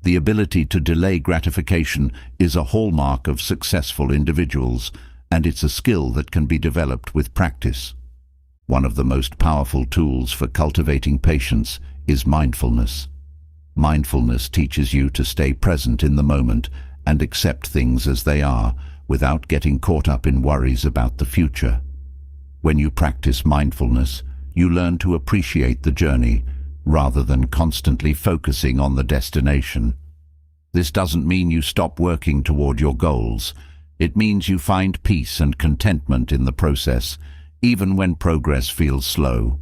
S1: The ability to delay gratification is a hallmark of successful individuals, and it's a skill that can be developed with practice. One of the most powerful tools for cultivating patience is mindfulness. Mindfulness teaches you to stay present in the moment and accept things as they are, without getting caught up in worries about the future. When you practice mindfulness, you learn to appreciate the journey, rather than constantly focusing on the destination. This doesn't mean you stop working toward your goals. It means you find peace and contentment in the process, even when progress feels slow.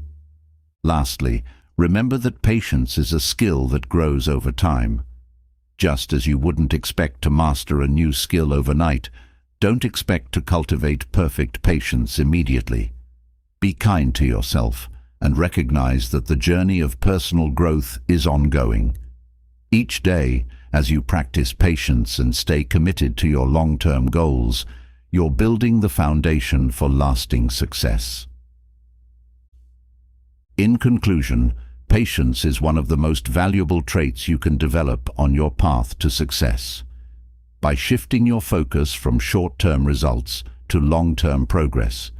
S1: Lastly, remember that patience is a skill that grows over time. Just as you wouldn't expect to master a new skill overnight, don't expect to cultivate perfect patience immediately. Be kind to yourself and recognize that the journey of personal growth is ongoing. Each day, as you practice patience and stay committed to your long-term goals, you're building the foundation for lasting success. In conclusion, patience is one of the most valuable traits you can develop on your path to success. By shifting your focus from short-term results to long-term progress,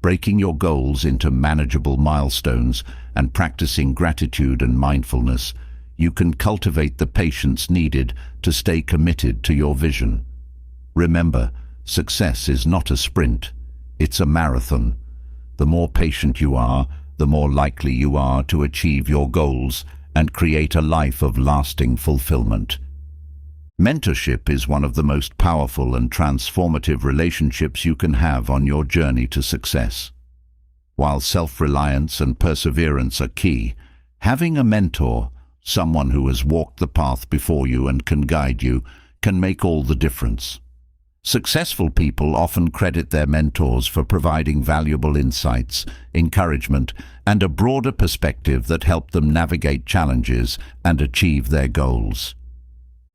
S1: breaking your goals into manageable milestones, and practicing gratitude and mindfulness, you can cultivate the patience needed to stay committed to your vision. Remember, success is not a sprint, it's a marathon. The more patient you are, the more likely you are to achieve your goals and create a life of lasting fulfillment. Mentorship is one of the most powerful and transformative relationships you can have on your journey to success. While self-reliance and perseverance are key, having a mentor, someone who has walked the path before you and can guide you, can make all the difference. Successful people often credit their mentors for providing valuable insights, encouragement, and a broader perspective that help them navigate challenges and achieve their goals.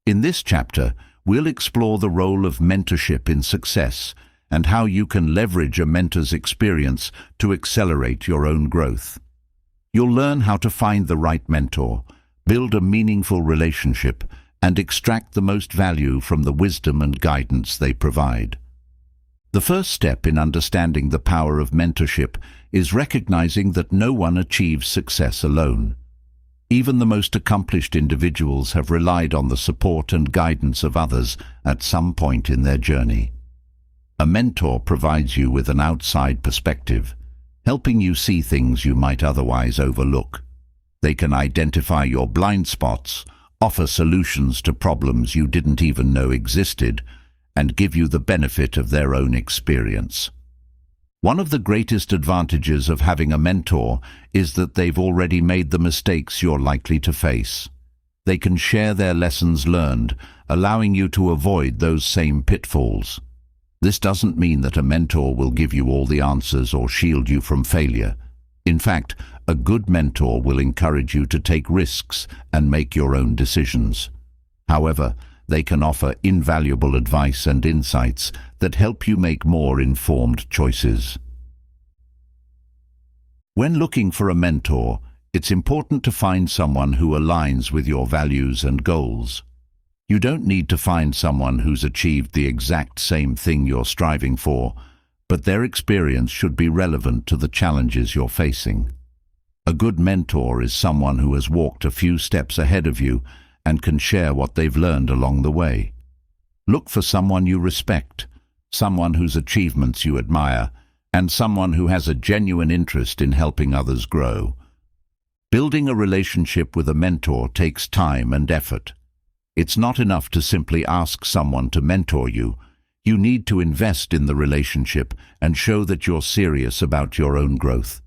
S1: In this chapter, we'll explore the role of mentorship in success and how you can leverage a mentor's experience to accelerate your own growth. You'll learn how to find the right mentor, build a meaningful relationship, and extract the most value from the wisdom and guidance they provide. The first step in understanding the power of mentorship is recognizing that no one achieves success alone. Even the most accomplished individuals have relied on the support and guidance of others at some point in their journey. A mentor provides you with an outside perspective, helping you see things you might otherwise overlook. They can identify your blind spots, offer solutions to problems you didn't even know existed, and give you the benefit of their own experience. One of the greatest advantages of having a mentor is that they've already made the mistakes you're likely to face. They can share their lessons learned, allowing you to avoid those same pitfalls. This doesn't mean that a mentor will give you all the answers or shield you from failure. In fact, a good mentor will encourage you to take risks and make your own decisions. However, they can offer invaluable advice and insights that help you make more informed choices. When looking for a mentor, it's important to find someone who aligns with your values and goals. You don't need to find someone who's achieved the exact same thing you're striving for, but their experience should be relevant to the challenges you're facing. A good mentor is someone who has walked a few steps ahead of you and can share what they've learned along the way. Look for someone you respect, someone whose achievements you admire, and someone who has a genuine interest in helping others grow. Building a relationship with a mentor takes time and effort. It's not enough to simply ask someone to mentor you. You need to invest in the relationship and show that you're serious about your own growth.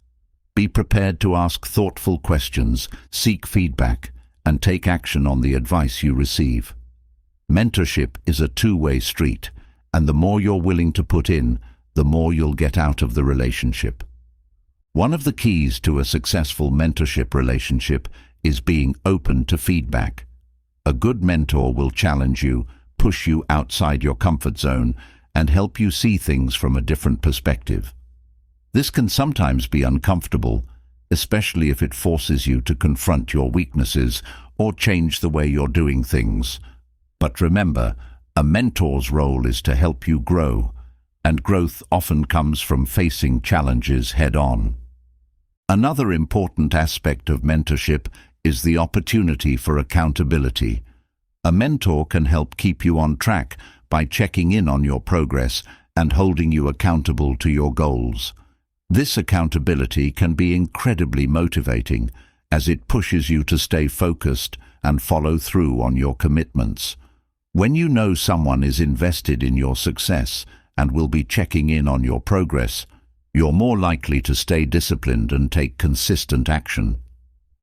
S1: Be prepared to ask thoughtful questions, seek feedback, and take action on the advice you receive. Mentorship is a two-way street, and the more you're willing to put in, the more you'll get out of the relationship. One of the keys to a successful mentorship relationship is being open to feedback. A good mentor will challenge you, push you outside your comfort zone, and help you see things from a different perspective. This can sometimes be uncomfortable, especially if it forces you to confront your weaknesses or change the way you're doing things. But remember, a mentor's role is to help you grow, and growth often comes from facing challenges head-on. Another important aspect of mentorship is the opportunity for accountability. A mentor can help keep you on track by checking in on your progress and holding you accountable to your goals. This accountability can be incredibly motivating, as it pushes you to stay focused and follow through on your commitments. When you know someone is invested in your success and will be checking in on your progress, you're more likely to stay disciplined and take consistent action.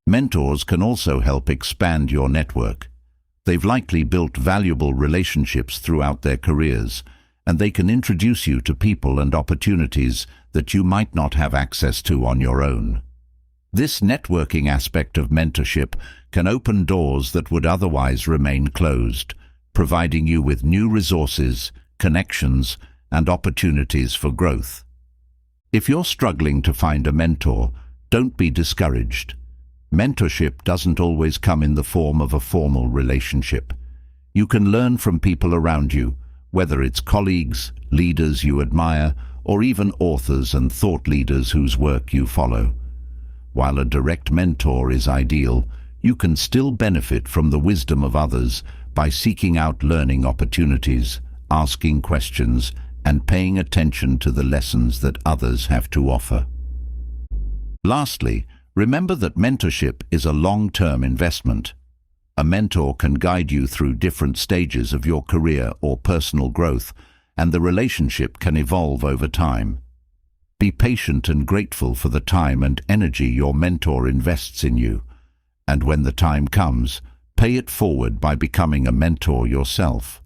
S1: Mentors can also help expand your network. They've likely built valuable relationships throughout their careers, and they can introduce you to people and opportunities that you might not have access to on your own. This networking aspect of mentorship can open doors that would otherwise remain closed, providing you with new resources, connections, and opportunities for growth. If you're struggling to find a mentor, don't be discouraged. Mentorship doesn't always come in the form of a formal relationship. You can learn from people around you, whether it's colleagues, leaders you admire, or even authors and thought leaders whose work you follow. While a direct mentor is ideal, you can still benefit from the wisdom of others by seeking out learning opportunities, asking questions, and paying attention to the lessons that others have to offer. Lastly, remember that mentorship is a long-term investment. A mentor can guide you through different stages of your career or personal growth, and the relationship can evolve over time. Be patient and grateful for the time and energy your mentor invests in you, and when the time comes, pay it forward by becoming a mentor yourself.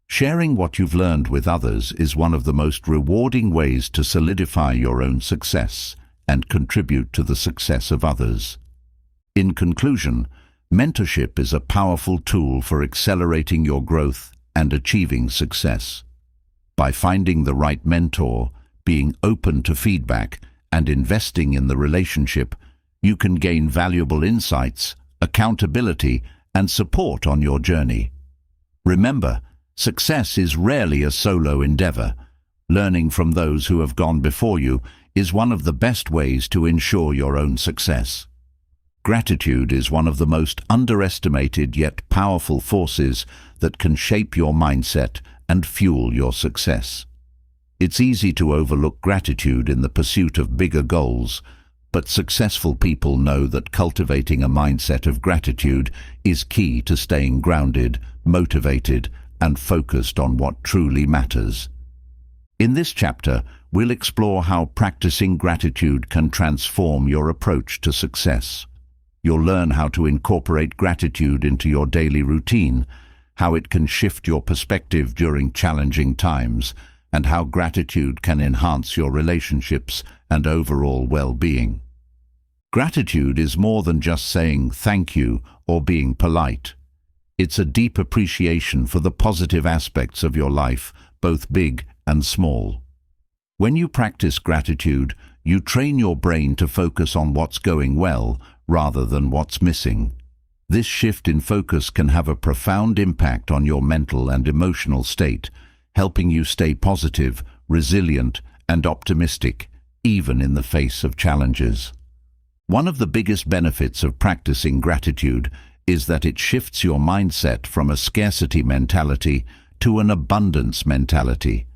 S1: Sharing what you've learned with others is one of the most rewarding ways to solidify your own success and contribute to the success of others. In conclusion, mentorship is a powerful tool for accelerating your growth and achieving success. By finding the right mentor, being open to feedback, and investing in the relationship, you can gain valuable insights, accountability, and support on your journey. Remember, success is rarely a solo endeavor. Learning from those who have gone before you is one of the best ways to ensure your own success. Gratitude is one of the most underestimated yet powerful forces that can shape your mindset and fuel your success. It's easy to overlook gratitude in the pursuit of bigger goals, but successful people know that cultivating a mindset of gratitude is key to staying grounded, motivated, and focused on what truly matters. In this chapter, we'll explore how practicing gratitude can transform your approach to success. You'll learn how to incorporate gratitude into your daily routine, how it can shift your perspective during challenging times, and how gratitude can enhance your relationships and overall well-being. Gratitude is more than just saying thank you or being polite. It's a deep appreciation for the positive aspects of your life, both big and small. When you practice gratitude, you train your brain to focus on what's going well rather than what's missing. This shift in focus can have a profound impact on your mental and emotional state, helping you stay positive, resilient, and optimistic, even in the face of challenges. One of the biggest benefits of practicing gratitude is that it shifts your mindset from a scarcity mentality to an abundance mentality.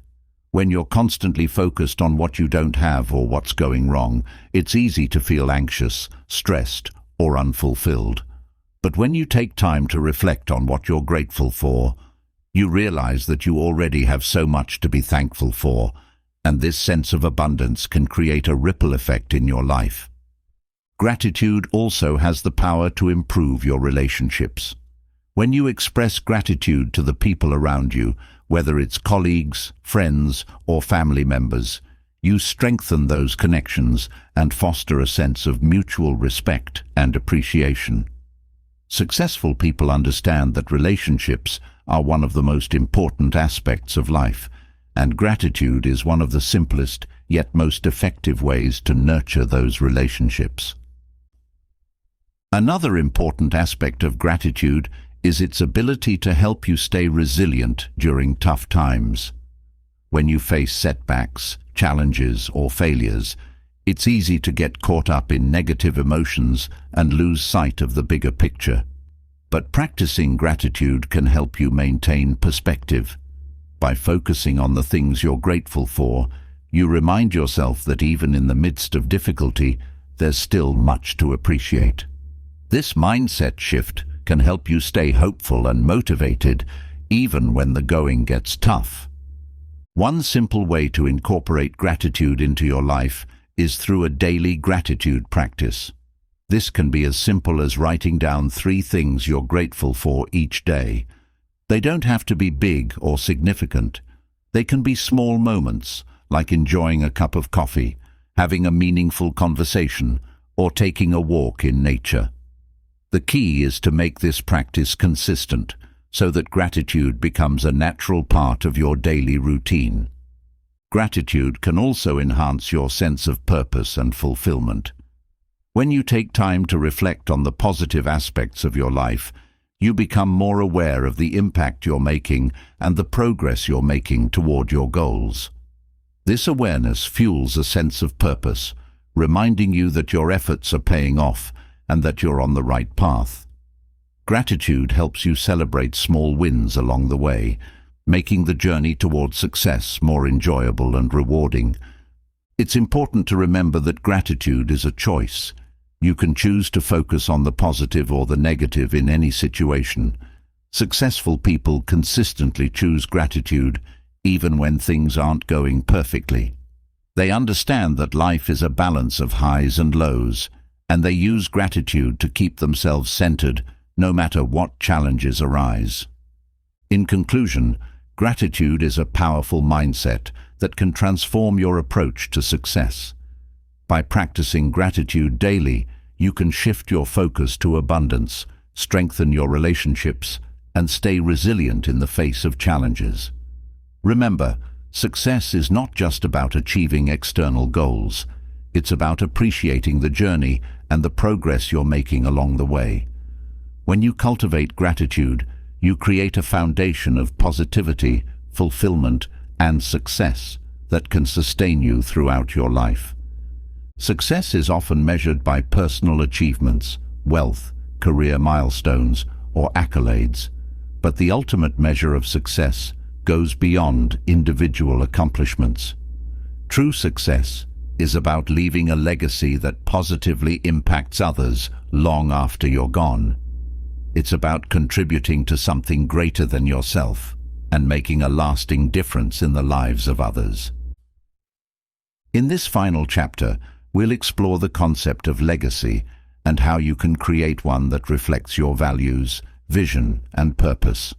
S1: When you're constantly focused on what you don't have or what's going wrong, it's easy to feel anxious, stressed, or unfulfilled. But when you take time to reflect on what you're grateful for, you realize that you already have so much to be thankful for, and this sense of abundance can create a ripple effect in your life. Gratitude also has the power to improve your relationships. When you express gratitude to the people around you, Whether it's colleagues, friends, or family members, you strengthen those connections and foster a sense of mutual respect and appreciation. Successful people understand that relationships are one of the most important aspects of life, and gratitude is one of the simplest yet most effective ways to nurture those relationships. Another important aspect of gratitude is its ability to help you stay resilient during tough times. When you face setbacks, challenges, or failures, it's easy to get caught up in negative emotions and lose sight of the bigger picture. But practicing gratitude can help you maintain perspective. By focusing on the things you're grateful for, you remind yourself that even in the midst of difficulty, there's still much to appreciate. This mindset shift can help you stay hopeful and motivated even when the going gets tough. One simple way to incorporate gratitude into your life is through a daily gratitude practice. This can be as simple as writing down 3 things you're grateful for each day. They don't have to be big or significant. They can be small moments, like enjoying a cup of coffee, having a meaningful conversation, or taking a walk in nature. The key is to make this practice consistent, so that gratitude becomes a natural part of your daily routine. Gratitude can also enhance your sense of purpose and fulfillment. When you take time to reflect on the positive aspects of your life, you become more aware of the impact you're making and the progress you're making toward your goals. This awareness fuels a sense of purpose, reminding you that your efforts are paying off and that you're on the right path. Gratitude helps you celebrate small wins along the way, making the journey toward success more enjoyable and rewarding. It's important to remember that gratitude is a choice. You can choose to focus on the positive or the negative in any situation. Successful people consistently choose gratitude even when things aren't going perfectly. They understand that life is a balance of highs and lows, and they use gratitude to keep themselves centered no matter what challenges arise. In conclusion, gratitude is a powerful mindset that can transform your approach to success. By practicing gratitude daily, you can shift your focus to abundance, strengthen your relationships, and stay resilient in the face of challenges. Remember, success is not just about achieving external goals. It's about appreciating the journey and the progress you're making along the way. When you cultivate gratitude, you create a foundation of positivity, fulfillment, and success that can sustain you throughout your life. Success is often measured by personal achievements, wealth, career milestones, or accolades, but the ultimate measure of success goes beyond individual accomplishments. True success is about leaving a legacy that positively impacts others long after you're gone. It's about contributing to something greater than yourself and making a lasting difference in the lives of others. In this final chapter, we'll explore the concept of legacy and how you can create one that reflects your values, vision, and purpose.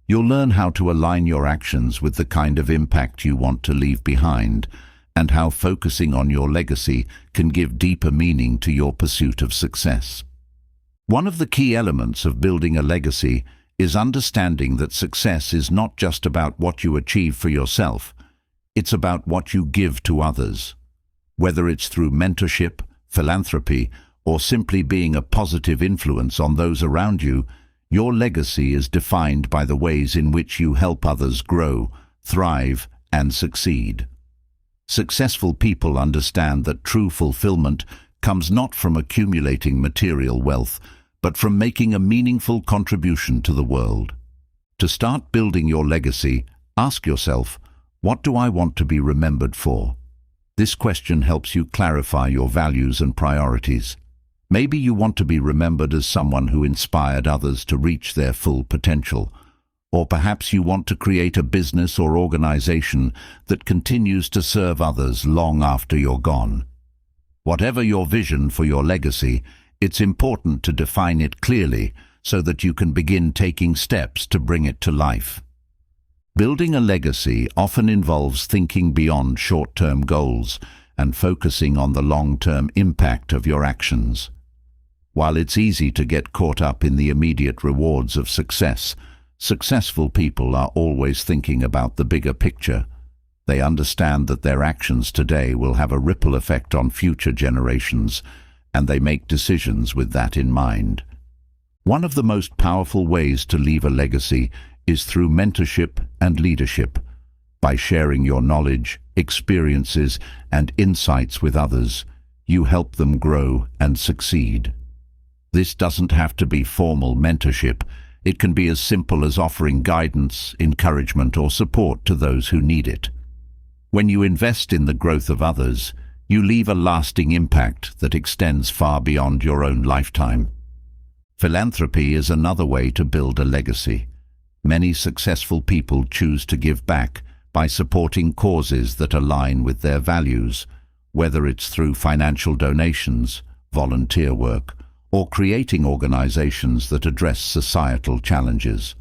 S1: You'll learn how to align your actions with the kind of impact you want to leave behind, and how focusing on your legacy can give deeper meaning to your pursuit of success. One of the key elements of building a legacy is understanding that success is not just about what you achieve for yourself, it's about what you give to others. Whether it's through mentorship, philanthropy, or simply being a positive influence on those around you, your legacy is defined by the ways in which you help others grow, thrive, and succeed. Successful people understand that true fulfillment comes not from accumulating material wealth, but from making a meaningful contribution to the world. To start building your legacy, ask yourself, what do I want to be remembered for? This question helps you clarify your values and priorities. Maybe you want to be remembered as someone who inspired others to reach their full potential. Or perhaps you want to create a business or organization that continues to serve others long after you're gone. Whatever your vision for your legacy, it's important to define it clearly so that you can begin taking steps to bring it to life. Building a legacy often involves thinking beyond short-term goals and focusing on the long-term impact of your actions. While it's easy to get caught up in the immediate rewards of success, successful people are always thinking about the bigger picture. They understand that their actions today will have a ripple effect on future generations, and they make decisions with that in mind. One of the most powerful ways to leave a legacy is through mentorship and leadership. By sharing your knowledge, experiences, and insights with others, you help them grow and succeed. This doesn't have to be formal mentorship. It can be as simple as offering guidance, encouragement, or support to those who need it. When you invest in the growth of others, you leave a lasting impact that extends far beyond your own lifetime. Philanthropy is another way to build a legacy. Many successful people choose to give back by supporting causes that align with their values, whether it's through financial donations, volunteer work, or creating organizations that address societal challenges.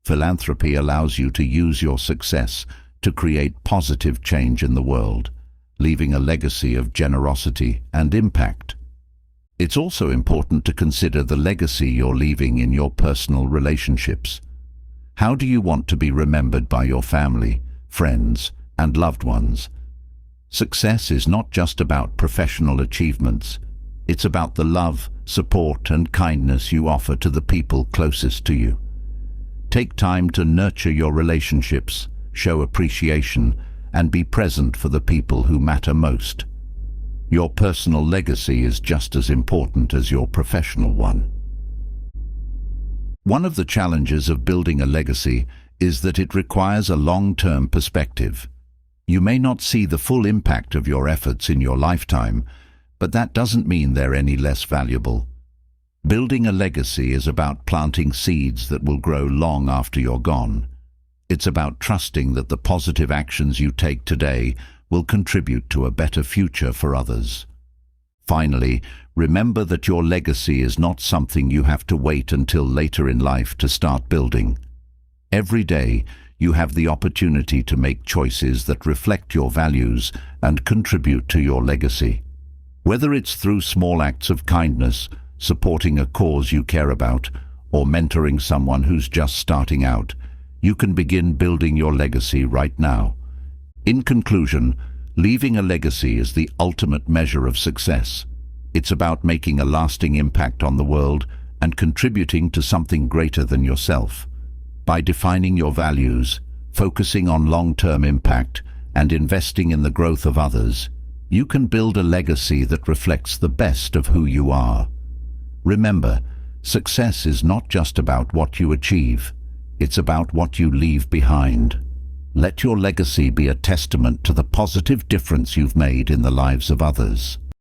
S1: Philanthropy allows you to use your success to create positive change in the world, leaving a legacy of generosity and impact. It's also important to consider the legacy you're leaving in your personal relationships. How do you want to be remembered by your family, friends, and loved ones? Success is not just about professional achievements. It's about the love, support, and kindness you offer to the people closest to you. Take time to nurture your relationships, show appreciation, and be present for the people who matter most. Your personal legacy is just as important as your professional one. One of the challenges of building a legacy is that it requires a long-term perspective. You may not see the full impact of your efforts in your lifetime, but that doesn't mean they're any less valuable. Building a legacy is about planting seeds that will grow long after you're gone. It's about trusting that the positive actions you take today will contribute to a better future for others. Finally, remember that your legacy is not something you have to wait until later in life to start building. Every day, you have the opportunity to make choices that reflect your values and contribute to your legacy. Whether it's through small acts of kindness, supporting a cause you care about, or mentoring someone who's just starting out, you can begin building your legacy right now. In conclusion, leaving a legacy is the ultimate measure of success. It's about making a lasting impact on the world and contributing to something greater than yourself. By defining your values, focusing on long-term impact, and investing in the growth of others, you can build a legacy that reflects the best of who you are. Remember, success is not just about what you achieve, it's about what you leave behind. Let your legacy be a testament to the positive difference you've made in the lives of others.